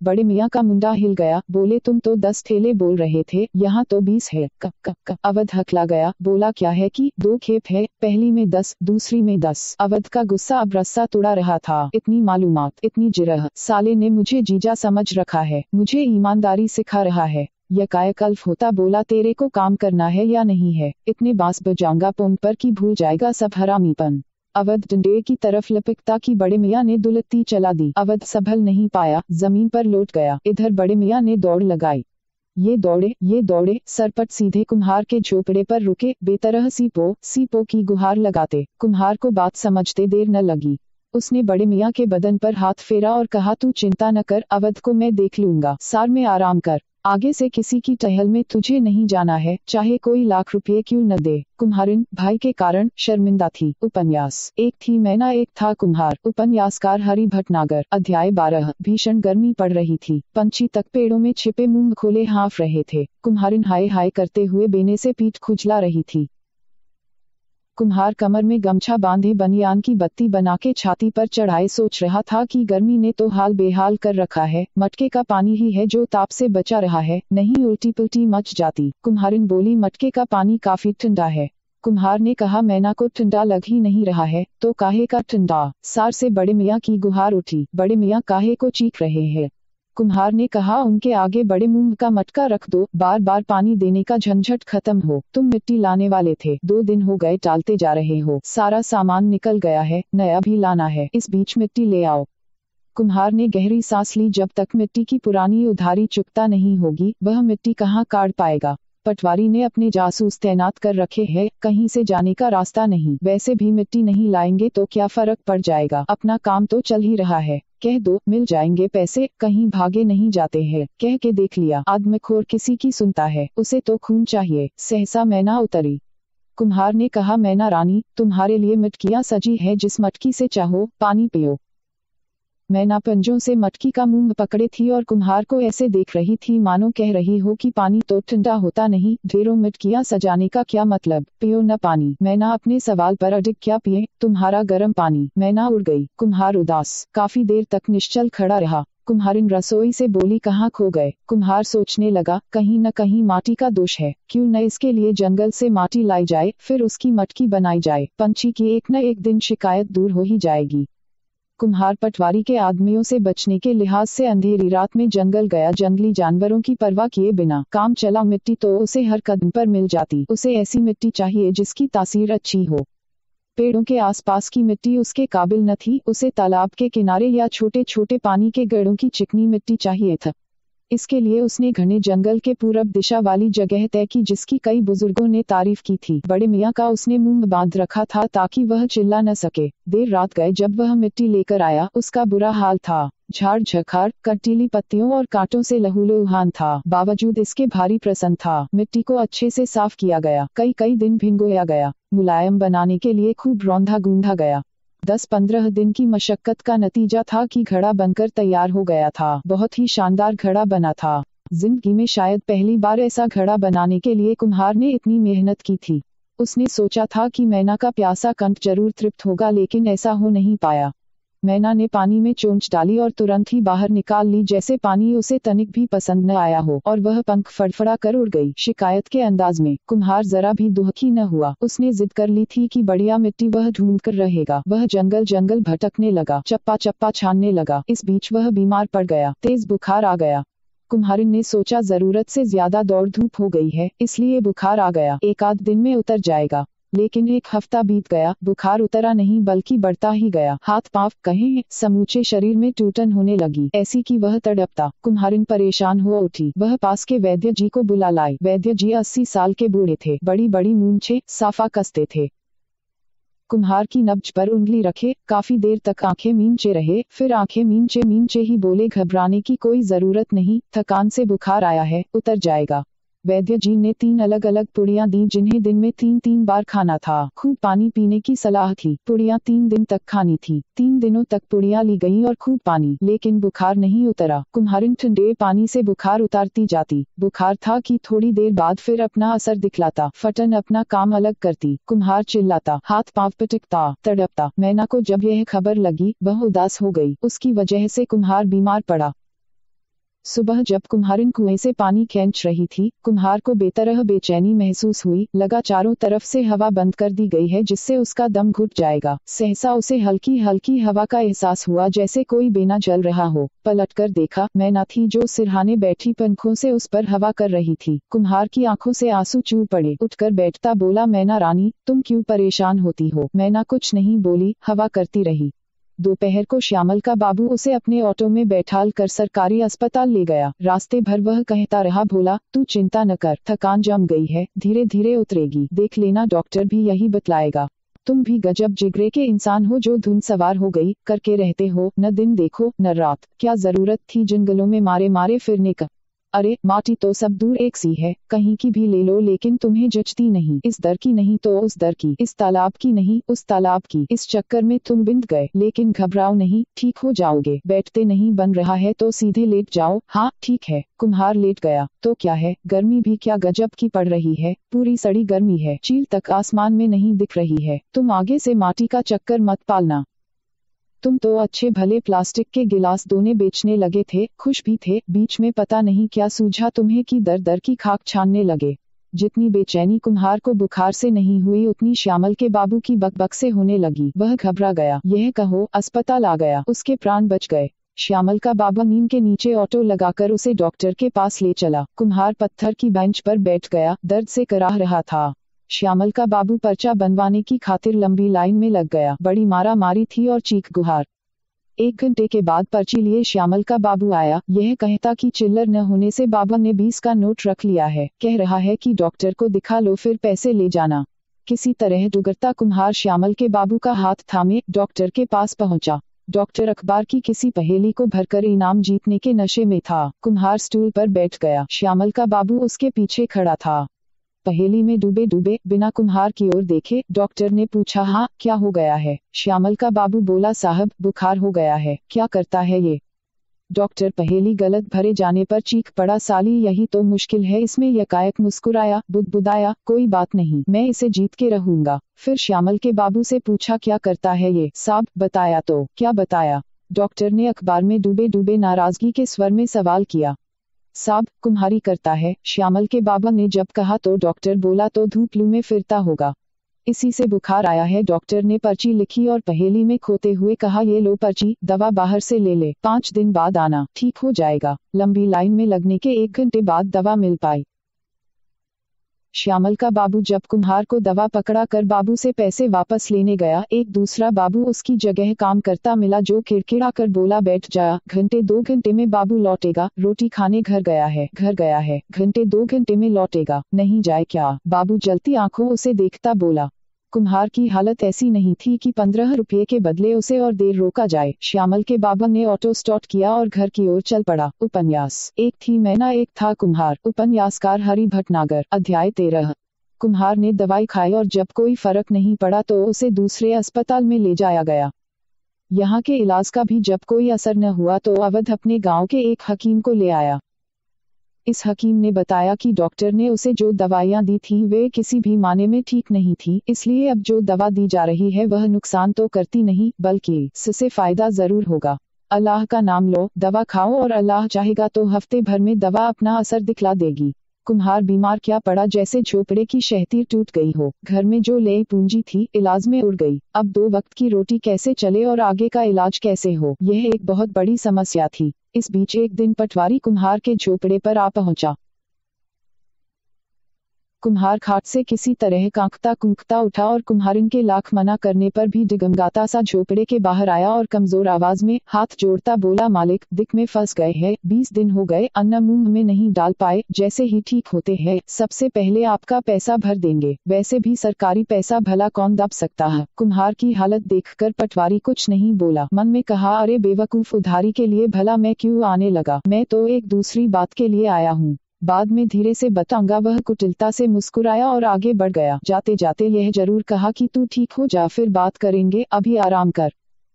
बड़े मियाँ का मुंडा हिल गया, बोले तुम तो 10 ठेले बोल रहे थे, यहाँ तो 20 है। क अवध हकला गया, बोला क्या है कि 2 खेप है, पहली में 10, दूसरी में 10। अवध का गुस्सा अब रस्सा तुड़ा रहा था। इतनी मालूमात, इतनी जिरह, साले ने मुझे जीजा समझ रखा है, मुझे ईमानदारी सिखा रहा है। यकायकल्फ होता बोला तेरे को काम करना है या नहीं है, इतने बांस बजाऊंगा पोन पर कि भूल जाएगा सब हरामीपन। अवध डंडे की तरफ लपकता कि बड़े मियाँ ने दुलत्ती चला दी। अवध संभल नहीं पाया, जमीन पर लौट गया। इधर बड़े मियाँ ने दौड़ लगाई। ये दौड़े, सरपट सीधे कुम्हार के झोपड़े पर रुके, बेतरह सीपो की गुहार लगाते। कुम्हार को बात समझते देर न लगी। उसने बड़े मियाँ के बदन पर हाथ फेरा और कहा तू चिंता न कर, अवध को मैं देख लूंगा, सार में आराम कर। आगे से किसी की टहल में तुझे नहीं जाना है, चाहे कोई लाख रुपये क्यों न दे। कुम्हारिन भाई के कारण शर्मिंदा थी। उपन्यास। एक थी मैना, एक था कुम्हार। उपन्यासकार हरि भटनागर। अध्याय 12। भीषण गर्मी पड़ रही थी। पंछी तक पेड़ों में छिपे मुंह खोले हाँफ रहे थे। कुम्हारिन हाय हाय करते हुए बेने से पीठ खुजला रही थी। कुम्हार कमर में गमछा बांधे बनियान की बत्ती बना के छाती पर चढ़ाए सोच रहा था कि गर्मी ने तो हाल बेहाल कर रखा है, मटके का पानी ही है जो ताप से बचा रहा है, नहीं उल्टी पुल्टी मच जाती। कुम्हारिन बोली मटके का पानी काफी ठंडा है। कुम्हार ने कहा मैना को ठंडा लग ही नहीं रहा है, तो काहे का ठंडा। सार से बड़े मियाँ की गुहार उठी। बड़े मियाँ काहे को चीख रहे हैं। कुम्हार ने कहा उनके आगे बड़े मुंह का मटका रख दो, बार बार पानी देने का झंझट खत्म हो। तुम मिट्टी लाने वाले थे, 2 दिन हो गए टालते जा रहे हो, सारा सामान निकल गया है, नया भी लाना है, इस बीच मिट्टी ले आओ। कुम्हार ने गहरी सांस ली, जब तक मिट्टी की पुरानी उधारी चुकता नहीं होगी, वह मिट्टी कहाँ काढ़ पाएगा। पटवारी ने अपने जासूस तैनात कर रखे हैं, कहीं से जाने का रास्ता नहीं। वैसे भी मिट्टी नहीं लाएंगे तो क्या फर्क पड़ जाएगा, अपना काम तो चल ही रहा है। कह दो मिल जाएंगे पैसे, कहीं भागे नहीं जाते हैं। कह के देख लिया, आदमखोर किसी की सुनता है, उसे तो खून चाहिए। सहसा मैना उतरी। कुम्हार ने कहा मैना रानी, तुम्हारे लिए मटकियाँ सजी है, जिस मटकी से चाहो पानी पियो। मैना पंजों से मटकी का मुंह पकड़े थी और कुम्हार को ऐसे देख रही थी मानो कह रही हो कि पानी तो ठंडा होता नहीं, ढेरों मटकियाँ सजाने का क्या मतलब, पियो न पानी। मैना अपने सवाल पर अडिग, क्या पिए, तुम्हारा गर्म पानी। मैना उड़ गई। कुम्हार उदास काफी देर तक निश्चल खड़ा रहा। कुम्हारिन रसोई से बोली कहाँ खो गए। कुम्हार सोचने लगा, कहीं न कहीं माटी का दोष है, क्यों न इसके लिए जंगल से माटी लाई जाए, फिर उसकी मटकी बनाई जाए। पंछी की एक न एक दिन शिकायत दूर हो ही जाएगी। कुम्हार पटवारी के आदमियों से बचने के लिहाज से अंधेरी रात में जंगल गया, जंगली जानवरों की परवाह किए बिना। काम चला, मिट्टी तो उसे हर कदम पर मिल जाती। उसे ऐसी मिट्टी चाहिए जिसकी तासीर अच्छी हो। पेड़ों के आसपास की मिट्टी उसके काबिल न थी, उसे तालाब के किनारे या छोटे छोटे पानी के गड्ढों की चिकनी मिट्टी चाहिए था। इसके लिए उसने घने जंगल के पूरब दिशा वाली जगह तय की, जिसकी कई बुजुर्गों ने तारीफ की थी। बड़े मियाँ का उसने मुंह बांध रखा था ताकि वह चिल्ला न सके। देर रात गए जब वह मिट्टी लेकर आया, उसका बुरा हाल था। झाड़ झखाड़, कंटीली पत्तियों और कांटों से लहूलुहान था, बावजूद इसके भारी प्रसन्न था। मिट्टी को अच्छे से साफ किया गया, कई दिन भिगोया गया, मुलायम बनाने के लिए खूब रौंधा गूंधा गया। 10-15 दिन की मशक्कत का नतीजा था कि घड़ा बनकर तैयार हो गया था। बहुत ही शानदार घड़ा बना था। जिंदगी में शायद पहली बार ऐसा घड़ा बनाने के लिए कुम्हार ने इतनी मेहनत की थी। उसने सोचा था कि मैना का प्यासा कंठ जरूर तृप्त होगा, लेकिन ऐसा हो नहीं पाया। मैना ने पानी में चोंच डाली और तुरंत ही बाहर निकाल ली, जैसे पानी उसे तनिक भी पसंद न आया हो, और वह पंख फड़फड़ा कर उड़ गई, शिकायत के अंदाज में। कुम्हार जरा भी दुखी न हुआ। उसने जिद कर ली थी कि बढ़िया मिट्टी वह ढूंढ कर रहेगा। वह जंगल भटकने लगा, चप्पा चप्पा छानने लगा। इस बीच वह बीमार पड़ गया, तेज बुखार आ गया। कुम्हारिन ने सोचा जरूरत से ज्यादा दौड़ धूप हो गई है, इसलिए बुखार आ गया, 1 आध दिन में उतर जाएगा। लेकिन 1 हफ्ता बीत गया, बुखार उतरा नहीं बल्कि बढ़ता ही गया। हाथ पांव कहें समूचे शरीर में टूटन होने लगी, ऐसी कि वह तड़पता। कुम्हारिन परेशान हो उठी। वह पास के वैद्य जी को बुला लाई। वैद्य जी 80 साल के बूढ़े थे, बड़ी बड़ी मूंछें, साफा कसते थे। कुम्हार की नब्ज पर उंगली रखे काफी देर तक आंखें मींचे रहे, फिर आंखें मींचे ही बोले, घबराने की कोई जरूरत नहीं, थकान से बुखार आया है, उतर जाएगा। वैद्य जी ने 3 अलग अलग पुड़ियां दी, जिन्हें दिन में 3-3 बार खाना था। खूब पानी पीने की सलाह थी। पुड़ियां 3 दिन तक खानी थी। 3 दिनों तक पुड़ियां ली गईं और खूब पानी, लेकिन बुखार नहीं उतरा। कुम्हारिन ठंडे पानी से बुखार उतारती जाती। बुखार था कि थोड़ी देर बाद फिर अपना असर दिखलाता। फटन अपना काम अलग करती। कुम्हार चिल्लाता, हाथ पांव पिटकता, तड़पता। मैना को जब यह खबर लगी, वह उदास हो गई। उसकी वजह से कुम्हार बीमार पड़ा। सुबह जब कुम्हारिन कुएं से पानी खींच रही थी, कुम्हार को बेतरह बेचैनी महसूस हुई। लगा चारों तरफ से हवा बंद कर दी गई है जिससे उसका दम घुट जाएगा। सहसा उसे हल्की हल्की हवा का एहसास हुआ, जैसे कोई बेना जल रहा हो। पलटकर देखा, मैना थी जो सिरहाने बैठी पंखों से उस पर हवा कर रही थी। कुम्हार की आंखों से आंसू चू पड़े। उठकर बैठता बोला, मैना रानी, तुम क्यों परेशान होती हो? मैना कुछ नहीं बोली, हवा करती रही। दोपहर को श्यामल का बाबू उसे अपने ऑटो में बैठाल कर सरकारी अस्पताल ले गया। रास्ते भर वह कहता रहा, भोला तू चिंता न कर, थकान जम गई है, धीरे धीरे उतरेगी, देख लेना डॉक्टर भी यही बतलाएगा। तुम भी गजब जिगरे के इंसान हो जो धुन सवार हो गई करके रहते हो, न दिन देखो न रात। क्या जरूरत थी जंगलों में मारे मारे फिरने का? अरे माटी तो सब दूर एक सी है, कहीं की भी ले लो, लेकिन तुम्हें जचती नहीं। इस दर की नहीं तो उस दर की, इस तालाब की नहीं उस तालाब की। इस चक्कर में तुम बिंद गए, लेकिन घबराओ नहीं, ठीक हो जाओगे। बैठते नहीं बन रहा है तो सीधे लेट जाओ। हाँ ठीक है। कुम्हार लेट गया। तो क्या है, गर्मी भी क्या गजब की पड़ रही है, पूरी सड़ी गर्मी है, चील तक आसमान में नहीं दिख रही है। तुम आगे से माटी का चक्कर मत पालना। तुम तो अच्छे भले प्लास्टिक के गिलास दोने बेचने लगे थे, खुश भी थे। बीच में पता नहीं क्या सूझा तुम्हें कि दर दर की खाक छानने लगे। जितनी बेचैनी कुम्हार को बुखार से नहीं हुई, उतनी श्यामल के बाबू की बकबक से होने लगी। वह घबरा गया। यह कहो अस्पताल आ गया, उसके प्राण बच गए। श्यामल का बाबा नीम के नीचे ऑटो लगाकर उसे डॉक्टर के पास ले चला। कुम्हार पत्थर की बेंच पर बैठ गया, दर्द से कराह रहा था। श्यामल का बाबू पर्चा बनवाने की खातिर लंबी लाइन में लग गया। बड़ी मारा मारी थी और चीख गुहार। 1 घंटे के बाद पर्ची लिए श्यामल का बाबू आया। यह कहता कि चिल्लर न होने से बाबा ने 20 का नोट रख लिया है, कह रहा है कि डॉक्टर को दिखा लो फिर पैसे ले जाना। किसी तरह डुगरता कुम्हार श्यामल के बाबू का हाथ थामे डॉक्टर के पास पहुंचा। डॉक्टर अखबार की किसी पहेली को भरकर इनाम जीतने के नशे में था। कुम्हार स्टूल पर बैठ गया। श्यामल का बाबू उसके पीछे खड़ा था। पहेली में डूबे डूबे बिना कुम्हार की ओर देखे डॉक्टर ने पूछा, हाँ क्या हो गया है? श्यामल का बाबू बोला, साहब बुखार हो गया है। क्या करता है ये? डॉक्टर पहेली गलत भरे जाने पर चीख पड़ा, साली यही तो मुश्किल है इसमें। यकायक मुस्कुराया, बुदबुदाया, कोई बात नहीं, मैं इसे जीत के रहूंगा। फिर श्यामल के बाबू से पूछा, क्या करता है ये? साहब बताया तो। क्या बताया? डॉक्टर ने अखबार में डूबे डूबे नाराजगी के स्वर में सवाल किया। साहब कुम्हारी करता है। श्यामल के बाबा ने जब कहा तो डॉक्टर बोला, तो धूप लू में फिरता होगा, इसी से बुखार आया है। डॉक्टर ने पर्ची लिखी और पहेली में खोते हुए कहा, ये लो पर्ची, दवा बाहर से ले ले, 5 दिन बाद आना, ठीक हो जाएगा। लंबी लाइन में लगने के 1 घंटे बाद दवा मिल पाई। श्यामल का बाबू जब कुम्हार को दवा पकड़ा कर बाबू से पैसे वापस लेने गया, एक दूसरा बाबू उसकी जगह काम करता मिला जो खिड़खिड़ा कर बोला, बैठ जा, 1-2 घंटे में बाबू लौटेगा। रोटी खाने घर गया है, घर गया है, 1-2 घंटे में लौटेगा, नहीं जाए क्या? बाबू जलती आंखों उसे देखता बोला। कुम्हार की हालत ऐसी नहीं थी कि 15 रुपये के बदले उसे और देर रोका जाए। श्यामल के बाबा ने ऑटो स्टार्ट किया और घर की ओर चल पड़ा। उपन्यास, एक थी मैना एक था कुम्हार। उपन्यासकार हरि भटनागर। अध्याय 13। कुम्हार ने दवाई खाई और जब कोई फर्क नहीं पड़ा तो उसे दूसरे अस्पताल में ले जाया गया। यहाँ के इलाज का भी जब कोई असर न हुआ तो अवध अपने गाँव के एक हकीम को ले आया। इस हकीम ने बताया कि डॉक्टर ने उसे जो दवाइयाँ दी थी वे किसी भी माने में ठीक नहीं थी, इसलिए अब जो दवा दी जा रही है वह नुकसान तो करती नहीं बल्कि इससे फायदा जरूर होगा। अल्लाह का नाम लो, दवा खाओ और अल्लाह चाहेगा तो हफ्ते भर में दवा अपना असर दिखला देगी। कुम्हार बीमार क्या पड़ा जैसे झोपड़े की शहतीर टूट गई हो। घर में जो ले पूंजी थी इलाज में उड़ गई। अब 2 वक्त की रोटी कैसे चले और आगे का इलाज कैसे हो, यह एक बहुत बड़ी समस्या थी। इस बीच एक दिन पटवारी कुम्हार के झोपड़े पर आ पहुंचा। कुम्हार खाट से किसी तरह कांकता कुंकता उठा और कुम्हारिन के लाख मना करने पर भी डिगमगाता सा झोपड़े के बाहर आया और कमजोर आवाज में हाथ जोड़ता बोला, मालिक दिक में फंस गए हैं, 20 दिन हो गए, अन्न मुंह में नहीं डाल पाए, जैसे ही ठीक होते हैं सबसे पहले आपका पैसा भर देंगे। वैसे भी सरकारी पैसा भला कौन दब सकता है। कुम्हार की हालत देखकर पटवारी कुछ नहीं बोला। मन में कहा, अरे बेवकूफ, उधारी के लिए भला मैं क्यों आने लगा, मैं तो एक दूसरी बात के लिए आया हूँ। बाद में धीरे से बताऊंगा। वह कुटिलता से मुस्कुराया और आगे बढ़ गया। जाते जाते यह जरूर कहा कि तू ठीक हो जा फिर बात करेंगे, अभी आराम कर।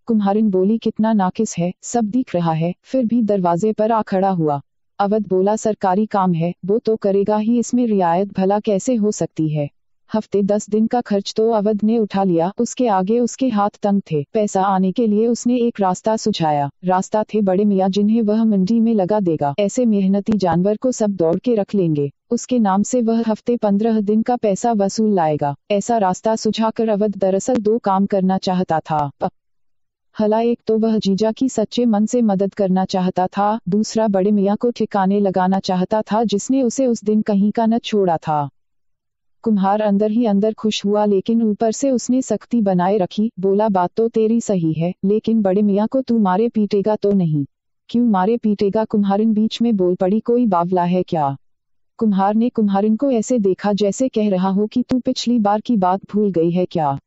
कुम्हारिन बोली, कितना नाकिस है, सब दिख रहा है, फिर भी दरवाजे पर आ खड़ा हुआ। अवध बोला, सरकारी काम है वो तो करेगा ही, इसमें रियायत भला कैसे हो सकती है। हफ्ते 10 दिन का खर्च तो अवध ने उठा लिया, उसके आगे उसके हाथ तंग थे। पैसा आने के लिए उसने एक रास्ता सुझाया। रास्ता थे बड़े मियाँ जिन्हें वह मंडी में लगा देगा। ऐसे मेहनती जानवर को सब दौड़ के रख लेंगे। उसके नाम से वह हफ्ते 15 दिन का पैसा वसूल लाएगा। ऐसा रास्ता सुझाकर अवध दरअसल 2 काम करना चाहता था। हला एक तो वह जीजा की सच्चे मन से मदद करना चाहता था, दूसरा बड़े मियाँ को ठिकाने लगाना चाहता था जिसने उसे उस दिन कहीं का न छोड़ा था। कुम्हार अंदर ही अंदर खुश हुआ, लेकिन ऊपर से उसने सख्ती बनाए रखी। बोला, बात तो तेरी सही है, लेकिन बड़े मियाँ को तू मारे पीटेगा तो नहीं? क्यों मारे पीटेगा? कुम्हारिन बीच में बोल पड़ी। कोई बावला है क्या? कुम्हार ने कुम्हारिन को ऐसे देखा जैसे कह रहा हो कि तू पिछली बार की बात भूल गई है क्या?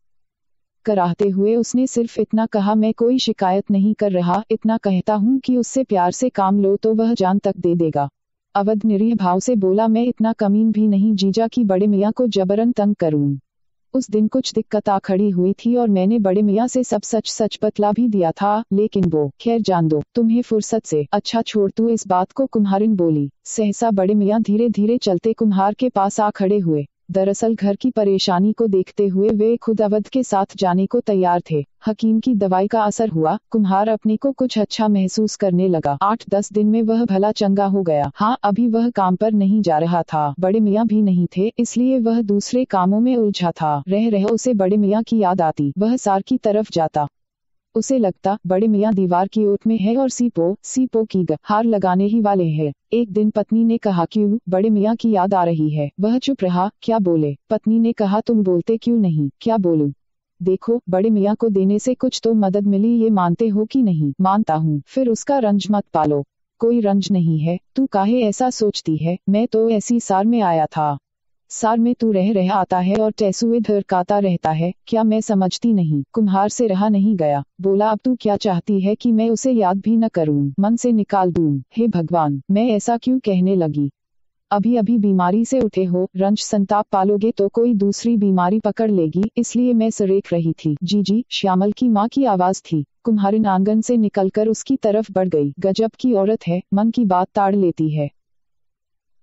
कराहते हुए उसने सिर्फ इतना कहा, मैं कोई शिकायत नहीं कर रहा, इतना कहता हूँ कि उससे प्यार से काम लो तो वह जान तक दे देगा। अवध निरीह भाव से बोला, मैं इतना कमीन भी नहीं जीजा कि बड़े मियाँ को जबरन तंग करूँ। उस दिन कुछ दिक्कत आ खड़ी हुई थी और मैंने बड़े मियाँ से सब सच सच बतला भी दिया था, लेकिन वो खैर जान दो, तुम्हें फुर्सत से। अच्छा छोड़ तू इस बात को, कुम्हारिन बोली। सहसा बड़े मियाँ धीरे धीरे चलते कुम्हार के पास आ खड़े हुए। दरअसल घर की परेशानी को देखते हुए वे खुद अवध के साथ जाने को तैयार थे। हकीम की दवाई का असर हुआ, कुम्हार अपने को कुछ अच्छा महसूस करने लगा। 8-10 दिन में वह भला चंगा हो गया। हाँ, अभी वह काम पर नहीं जा रहा था, बड़े मियाँ भी नहीं थे, इसलिए वह दूसरे कामों में उलझा था। रह रह उसे बड़े मियाँ की याद आती। वह सार की तरफ जाता, उसे लगता बड़े मियाँ दीवार की ओट में है और सीपो की हार लगाने ही वाले हैं। एक दिन पत्नी ने कहा, क्यों, बड़े मियाँ की याद आ रही है? वह चुप रहा। क्या बोले? पत्नी ने कहा, तुम बोलते क्यों नहीं? क्या बोलूं? देखो, बड़े मियाँ को देने से कुछ तो मदद मिली, ये मानते हो कि नहीं? मानता हूँ। फिर उसका रंज मत पालो। कोई रंज नहीं है, तू काहे ऐसा सोचती है? मैं तो ऐसी सार में आया था। सार में तू रह आता है और टेसुए धरकाता रहता है, क्या मैं समझती नहीं? कुम्हार से रहा नहीं गया। बोला, अब तू क्या चाहती है कि मैं उसे याद भी न करूं, मन से निकाल दूं? हे भगवान, मैं ऐसा क्यों कहने लगी? अभी अभी बीमारी से उठे हो, रंज संताप पालोगे तो कोई दूसरी बीमारी पकड़ लेगी, इसलिए मैं सरेख रही थी। जी, श्यामल की माँ की आवाज थी। कुम्हारिन आंगन से निकलकर उसकी तरफ बढ़ गई। गजब की औरत है, मन की बात ताड़ लेती है।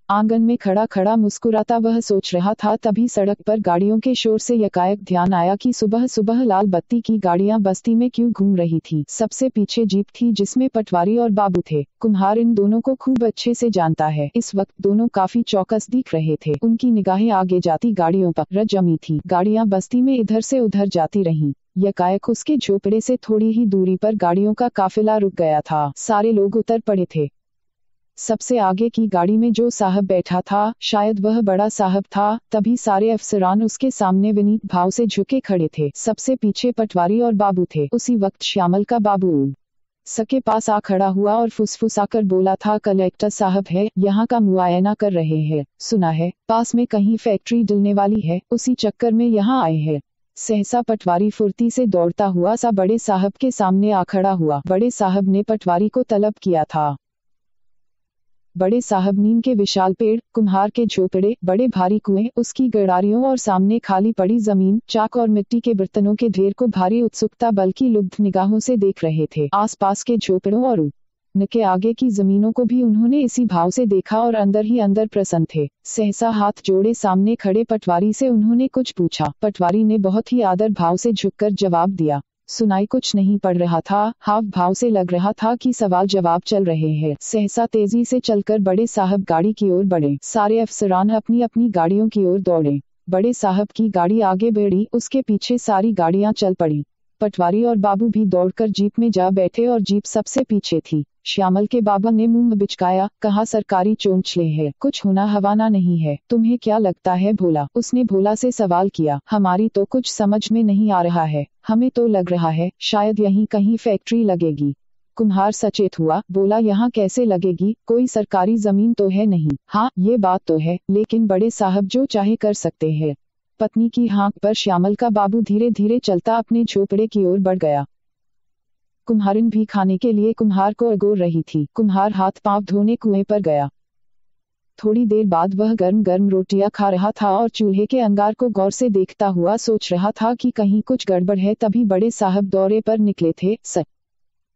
आंगन में खड़ा खड़ा मुस्कुराता वह सोच रहा था, तभी सड़क पर गाड़ियों के शोर से यकायक ध्यान आया कि सुबह सुबह लाल बत्ती की गाड़ियां बस्ती में क्यों घूम रही थी। सबसे पीछे जीप थी जिसमें पटवारी और बाबू थे। कुम्हार इन दोनों को खूब अच्छे से जानता है। इस वक्त दोनों काफी चौकस दिख रहे थे। उनकी निगाहें आगे जाती गाड़ियों पर जमी थी। गाड़ियां बस्ती में इधर से उधर जाती रहीं। यकायक उसके झोपड़े से थोड़ी ही दूरी पर गाड़ियों का काफिला रुक गया था। सारे लोग उतर पड़े थे। सबसे आगे की गाड़ी में जो साहब बैठा था, शायद वह बड़ा साहब था। तभी सारे अफसरान उसके सामने विनीत भाव से झुके खड़े थे। सबसे पीछे पटवारी और बाबू थे। उसी वक्त श्यामल का बाबू सके पास आ खड़ा हुआ और फुसफुसाकर बोला था, कलेक्टर साहब है, यहाँ का मुआयना कर रहे हैं। सुना है पास में कहीं फैक्ट्री डलने वाली है, उसी चक्कर में यहाँ आए हैं। सहसा पटवारी फुर्ती से दौड़ता हुआ सा बड़े साहब के सामने आ खड़ा हुआ। बड़े साहब ने पटवारी को तलब किया था। बड़े साहब नीम के विशाल पेड़, कुम्हार के झोपड़े, बड़े भारी कुएं, उसकी गड़ारियों और सामने खाली पड़ी जमीन, चाक और मिट्टी के बर्तनों के ढेर को भारी उत्सुकता बल्कि लुब्ध निगाहों से देख रहे थे। आसपास के झोपड़ों और उनके आगे की जमीनों को भी उन्होंने इसी भाव से देखा और अंदर ही अंदर प्रसन्न थे। सहसा हाथ जोड़े सामने खड़े पटवारी से उन्होंने कुछ पूछा। पटवारी ने बहुत ही आदर भाव से झुककर जवाब दिया। सुनाई कुछ नहीं पड़ रहा था, हाव भाव से लग रहा था कि सवाल जवाब चल रहे हैं। सहसा तेजी से चलकर बड़े साहब गाड़ी की ओर बढ़े। सारे अफसरान अपनी अपनी गाड़ियों की ओर दौड़े। बड़े साहब की गाड़ी आगे बढ़ी, उसके पीछे सारी गाड़ियां चल पड़ी। पटवारी और बाबू भी दौड़कर जीप में जा बैठे और जीप सबसे पीछे थी। श्यामल के बाबा ने मुंह बिचकाया, कहा, सरकारी चोंचले है, कुछ होना हवाना नहीं है। तुम्हें क्या लगता है भोला? उसने भोला से सवाल किया। हमारी तो कुछ समझ में नहीं आ रहा है, हमें तो लग रहा है शायद यहीं कहीं फैक्ट्री लगेगी। कुम्हार सचेत हुआ, बोला, यहाँ कैसे लगेगी, कोई सरकारी जमीन तो है नहीं। हाँ, ये बात तो है, लेकिन बड़े साहब जो चाहे कर सकते हैं। पत्नी की हाँक पर श्यामल का बाबू धीरे धीरे चलता अपने झोपड़े की ओर बढ़ गया। कुम्हारिन भी खाने के लिए कुम्हार को अगोर रही थी। कुम्हार हाथ पांव धोने कुएं पर गया। थोड़ी देर बाद वह गर्म गर्म रोटियां खा रहा था और चूल्हे के अंगार को गौर से देखता हुआ सोच रहा था कि कहीं कुछ गड़बड़ है। तभी बड़े साहब दौरे पर निकले थे।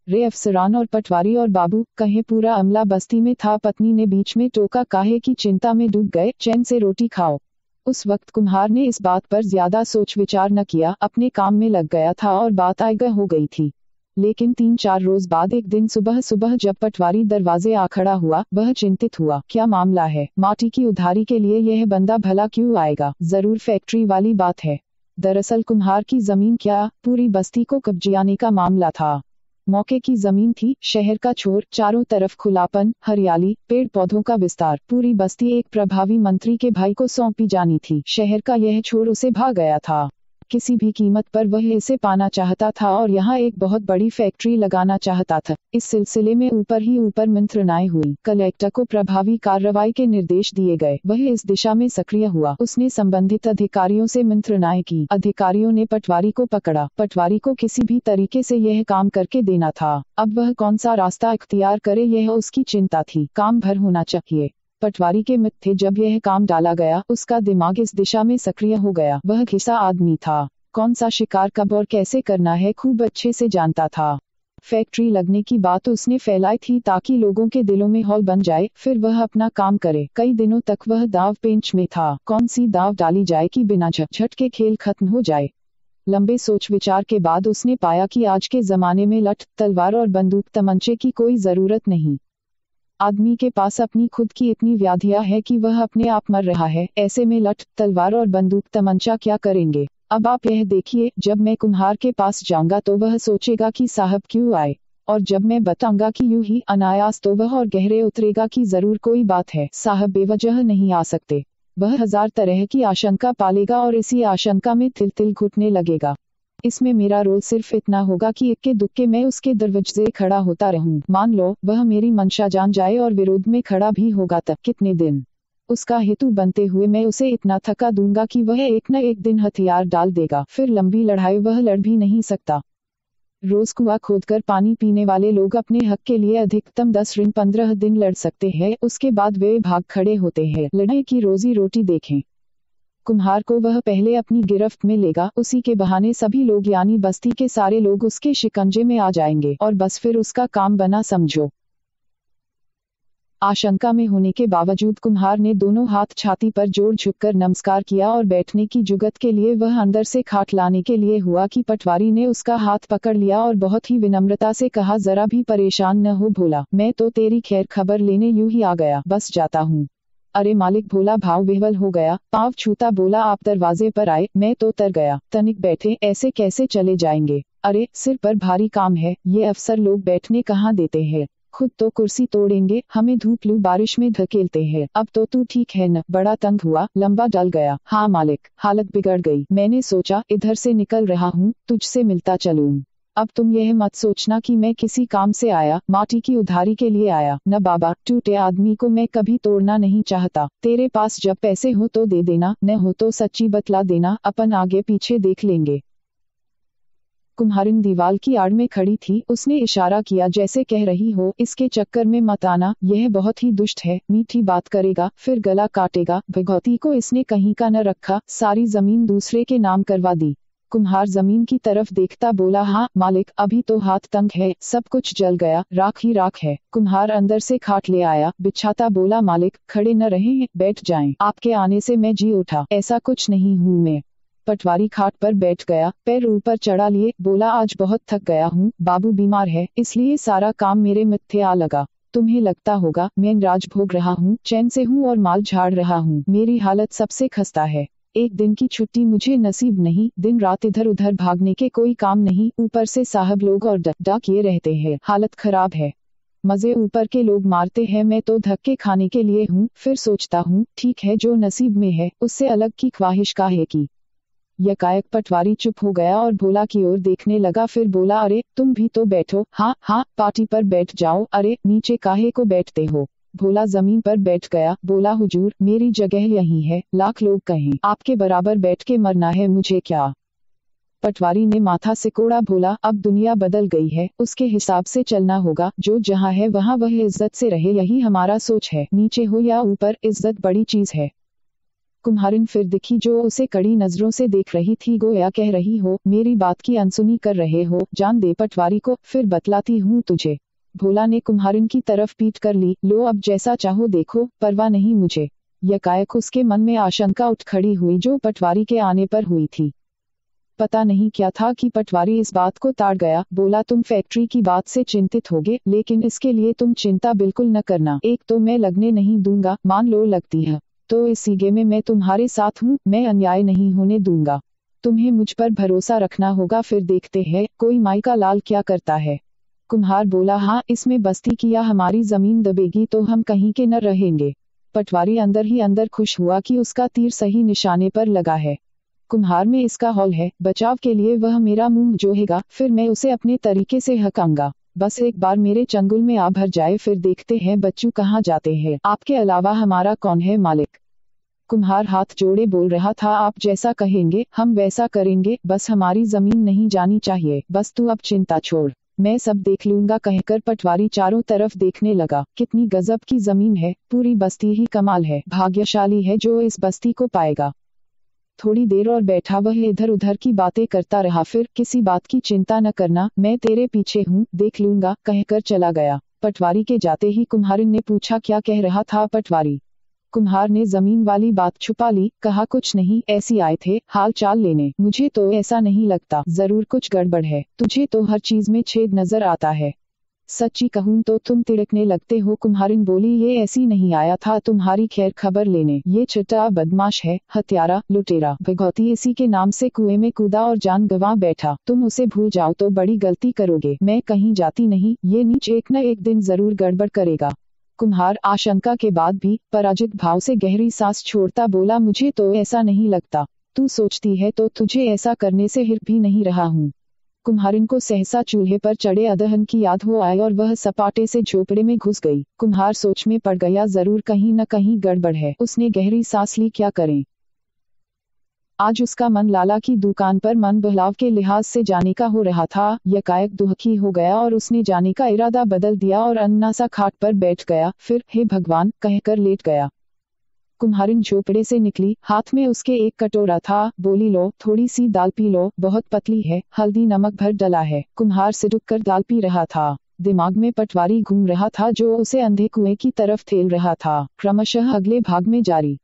रे अफसरान और पटवारी और बाबू, कहे पूरा अमला बस्ती में था। पत्नी ने बीच में टोका, काहे की चिंता में डूब गए, चैन से रोटी खाओ। उस वक्त कुम्हार ने इस बात पर ज्यादा सोच विचार न किया, अपने काम में लग गया था और बात आयगा हो गई थी। लेकिन 3-4 रोज बाद एक दिन सुबह सुबह जब पटवारी दरवाजे आ खड़ा हुआ, वह चिंतित हुआ। क्या मामला है? माटी की उधारी के लिए यह बंदा भला क्यों आएगा? जरूर फैक्ट्री वाली बात है। दरअसल कुम्हार की जमीन क्या, पूरी बस्ती को कब्जियाने का मामला था। मौके की जमीन थी, शहर का छोर, चारों तरफ खुलापन, हरियाली, पेड़ पौधों का विस्तार। पूरी बस्ती एक प्रभावी मंत्री के भाई को सौंपी जानी थी। शहर का यह छोर उसे भा गया था। किसी भी कीमत पर वह इसे पाना चाहता था और यहाँ एक बहुत बड़ी फैक्ट्री लगाना चाहता था। इस सिलसिले में ऊपर ही ऊपर मंत्रणाएं हुई। कलेक्टर को प्रभावी कार्रवाई के निर्देश दिए गए। वह इस दिशा में सक्रिय हुआ। उसने संबंधित अधिकारियों से मंत्रणाएं की। अधिकारियों ने पटवारी को पकड़ा। पटवारी को किसी भी तरीके से यह काम करके देना था। अब वह कौन सा रास्ता इख्तियार करे, यह उसकी चिंता थी। काम भर होना चाहिए। पटवारी के मित थे जब यह काम डाला गया, उसका दिमाग इस दिशा में सक्रिय हो गया। वह घिसा आदमी था। कौन सा शिकार कब और कैसे करना है खूब अच्छे से जानता था। फैक्ट्री लगने की बात उसने फैलाई थी ताकि लोगों के दिलों में हौल बन जाए, फिर वह अपना काम करे। कई दिनों तक वह दाव पेंच में था। कौन सी दाव डाली जाए कि बिना झटझट के खेल खत्म हो जाए। लंबे सोच विचार के बाद उसने पाया कि आज के जमाने में लठ, तलवार और बंदूक तमंचे की कोई जरूरत नहीं। आदमी के पास अपनी खुद की इतनी व्याधियां है कि वह अपने आप मर रहा है। ऐसे में लठ, तलवार और बंदूक तमंचा क्या करेंगे? अब आप यह देखिए, जब मैं कुम्हार के पास जाऊंगा तो वह सोचेगा कि साहब क्यों आए, और जब मैं बताऊंगा कि यूं ही अनायास तो वह और गहरे उतरेगा कि जरूर कोई बात है, साहब बेवजह नहीं आ सकते। वह 1000 तरह की आशंका पालेगा और इसी आशंका में तिल तिल घुटने लगेगा। इसमें मेरा रोल सिर्फ इतना होगा कि इक्के दुक्के मैं उसके दरवाजे खड़ा होता रहूं। मान लो वह मेरी मंशा जान जाए और विरोध में खड़ा भी होगा, तब कितने दिन उसका हेतु बनते हुए मैं उसे इतना थका दूंगा कि वह एक न एक दिन हथियार डाल देगा। फिर लंबी लड़ाई वह लड़ भी नहीं सकता। रोज कुआं खोदकर पानी पीने वाले लोग अपने हक के लिए अधिकतम 10-15 दिन लड़ सकते हैं, उसके बाद वे भाग खड़े होते हैं। लड़ाई की रोजी रोटी देखें। कुम्हार को वह पहले अपनी गिरफ्त में लेगा, उसी के बहाने सभी लोग यानी बस्ती के सारे लोग उसके शिकंजे में आ जाएंगे और बस फिर उसका काम बना समझो। आशंका में होने के बावजूद कुम्हार ने दोनों हाथ छाती पर जोड़ झुककर नमस्कार किया और बैठने की जुगत के लिए वह अंदर से खाट लाने के लिए हुआ कि पटवारी ने उसका हाथ पकड़ लिया और बहुत ही विनम्रता से कहा, जरा भी परेशान न हो भोला, मैं तो तेरी खैर खबर लेने यूं ही आ गया, बस जाता हूँ। अरे मालिक, भोला भाव विह्वल हो गया, पाँव छूता बोला, आप दरवाजे पर आए, मैं तो तर गया। तनिक बैठे, ऐसे कैसे चले जाएंगे? अरे सिर पर भारी काम है, ये अफसर लोग बैठने कहाँ देते हैं, खुद तो कुर्सी तोड़ेंगे, हमें धूप लू बारिश में धकेलते हैं। अब तो तू ठीक है न? बड़ा तंग हुआ, लंबा डल गया। हाँ मालिक, हालत बिगड़ गई। मैंने सोचा इधर से निकल रहा हूँ, तुझसे मिलता चलूं। अब तुम यह मत सोचना कि मैं किसी काम से आया, माटी की उधारी के लिए आया। न बाबा, टूटे आदमी को मैं कभी तोड़ना नहीं चाहता। तेरे पास जब पैसे हो तो दे देना, न हो तो सच्ची बतला देना, अपन आगे पीछे देख लेंगे। कुम्हारिन दीवाल की आड़ में खड़ी थी। उसने इशारा किया जैसे कह रही हो, इसके चक्कर में मत आना, यह बहुत ही दुष्ट है, मीठी बात करेगा फिर गला काटेगा। भगवती को इसने कहीं का न रखा, सारी जमीन दूसरे के नाम करवा दी। कुम्हार जमीन की तरफ देखता बोला, हाँ मालिक, अभी तो हाथ तंग है, सब कुछ जल गया, राख ही राख है। कुम्हार अंदर से खाट ले आया, बिछाता बोला, मालिक खड़े न रहें, बैठ जाएं, आपके आने से मैं जी उठा, ऐसा कुछ नहीं हूँ मैं। पटवारी खाट पर बैठ गया, पैर ऊपर चढ़ा लिए, बोला, आज बहुत थक गया हूँ, बाबू बीमार है, इसलिए सारा काम मेरे मिथ्ये आ लगा। तुम्हें लगता होगा मैं राज भोग रहा हूँ, चैन से हूँ और माल झाड़ रहा हूँ, मेरी हालत सबसे खस्ता है। एक दिन की छुट्टी मुझे नसीब नहीं, दिन रात इधर उधर भागने के कोई काम नहीं, ऊपर से साहब लोग और डा किए रहते हैं, हालत खराब है। मजे ऊपर के लोग मारते हैं, मैं तो धक्के खाने के लिए हूँ। फिर सोचता हूँ, ठीक है, जो नसीब में है, उससे अलग की ख्वाहिश काहे की। यकायक पटवारी चुप हो गया और भोला की ओर देखने लगा, फिर बोला, अरे तुम भी तो बैठो। हाँ हाँ, पार्टी पर बैठ जाओ। अरे नीचे काहे को बैठते हो? भोला जमीन पर बैठ गया, बोला, हुजूर मेरी जगह यही है, लाख लोग कहें, आपके बराबर बैठ के मरना है मुझे क्या? पटवारी ने माथा सिकोड़ा, बोला, अब दुनिया बदल गई है, उसके हिसाब से चलना होगा, जो जहाँ है वहाँ वह इज्जत से रहे, यही हमारा सोच है, नीचे हो या ऊपर, इज्जत बड़ी चीज है। कुम्हारिन फिर दिखी, जो उसे कड़ी नजरों से देख रही थी, गोया कह रही हो, मेरी बात की अनसुनी कर रहे हो, जान दे पटवारी को, फिर बतलाती हूँ तुझे। भोला ने कुम्हारिन की तरफ पीट कर ली, लो अब जैसा चाहो देखो, परवाह नहीं मुझे। यकायक उसके मन में आशंका उठ खड़ी हुई जो पटवारी के आने पर हुई थी। पता नहीं क्या था कि पटवारी इस बात को ताड़ गया। बोला, तुम फैक्ट्री की बात से चिंतित होगे, लेकिन इसके लिए तुम चिंता बिल्कुल न करना। एक तो मैं लगने नहीं दूंगा, मान लो लगती है तो इस सीगे में मैं तुम्हारे साथ हूँ, मैं अन्याय नहीं होने दूंगा। तुम्हें मुझ पर भरोसा रखना होगा, फिर देखते हैं कोई माई का लाल क्या करता है। कुम्हार बोला, हाँ, इसमें बस्ती की या हमारी जमीन दबेगी तो हम कहीं के न रहेंगे। पटवारी अंदर ही अंदर खुश हुआ कि उसका तीर सही निशाने पर लगा है। कुम्हार में इसका हौल है, बचाव के लिए वह मेरा मुंह जोहेगा, फिर मैं उसे अपने तरीके से हकाऊंगा। बस एक बार मेरे चंगुल में आ भर जाए, फिर देखते हैं बच्चू कहाँ जाते हैं। आपके अलावा हमारा कौन है मालिक? कुम्हार हाथ जोड़े बोल रहा था, आप जैसा कहेंगे हम वैसा करेंगे, बस हमारी जमीन नहीं जानी चाहिए। बस तू अब चिंता छोड़, मैं सब देख लूंगा, कहकर पटवारी चारों तरफ देखने लगा। कितनी गजब की जमीन है, पूरी बस्ती ही कमाल है, भाग्यशाली है जो इस बस्ती को पाएगा। थोड़ी देर और बैठा वह इधर उधर की बातें करता रहा, फिर किसी बात की चिंता न करना, मैं तेरे पीछे हूँ, देख लूंगा, कहकर चला गया। पटवारी के जाते ही कुम्हारिन ने पूछा, क्या कह रहा था पटवारी? कुम्हार ने जमीन वाली बात छुपा ली, कहा, कुछ नहीं, ऐसी आए थे हाल चाल लेने। मुझे तो ऐसा नहीं लगता, जरूर कुछ गड़बड़ है, तुझे तो हर चीज में छेद नजर आता है। सच्ची कहूँ तो तुम तिड़कने लगते हो। कुम्हारिन बोली, ये ऐसी नहीं आया था तुम्हारी खैर खबर लेने, ये चिट्टा बदमाश है, हत्यारा, लुटेरा, भगौती, इसी के नाम से कुएं में कूदा और जान गंवा बैठा। तुम उसे भूल जाओ तो बड़ी गलती करोगे। मैं कहीं जाती नहीं, ये नीच एक न एक दिन जरूर गड़बड़ करेगा। कुम्हार आशंका के बाद भी पराजित भाव से गहरी सांस छोड़ता बोला, मुझे तो ऐसा नहीं लगता, तू सोचती है तो तुझे ऐसा करने से हिर भी नहीं रहा हूँ। कुम्हारिन को सहसा चूल्हे पर चढ़े अदहन की याद हो आई और वह सपाटे से झोपड़े में घुस गई। कुम्हार सोच में पड़ गया, जरूर कहीं न कहीं गड़बड़ है। उसने गहरी सांस ली, क्या करें। आज उसका मन लाला की दुकान पर मन बहलाव के लिहाज से जाने का हो रहा था। यकायक दुखी हो गया और उसने जाने का इरादा बदल दिया और अन्ना सा खाट पर बैठ गया। फिर हे भगवान कहकर लेट गया। कुम्हारिन झोपड़े से निकली, हाथ में उसके एक कटोरा था। बोली, लो थोड़ी सी दाल पी लो, बहुत पतली है, हल्दी नमक भर डला है। कुम्हार सिरुक कर दाल पी रहा था। दिमाग में पटवारी घूम रहा था जो उसे अंधे कुएं की तरफ ठेल रहा था। क्रमशः अगले भाग में जारी।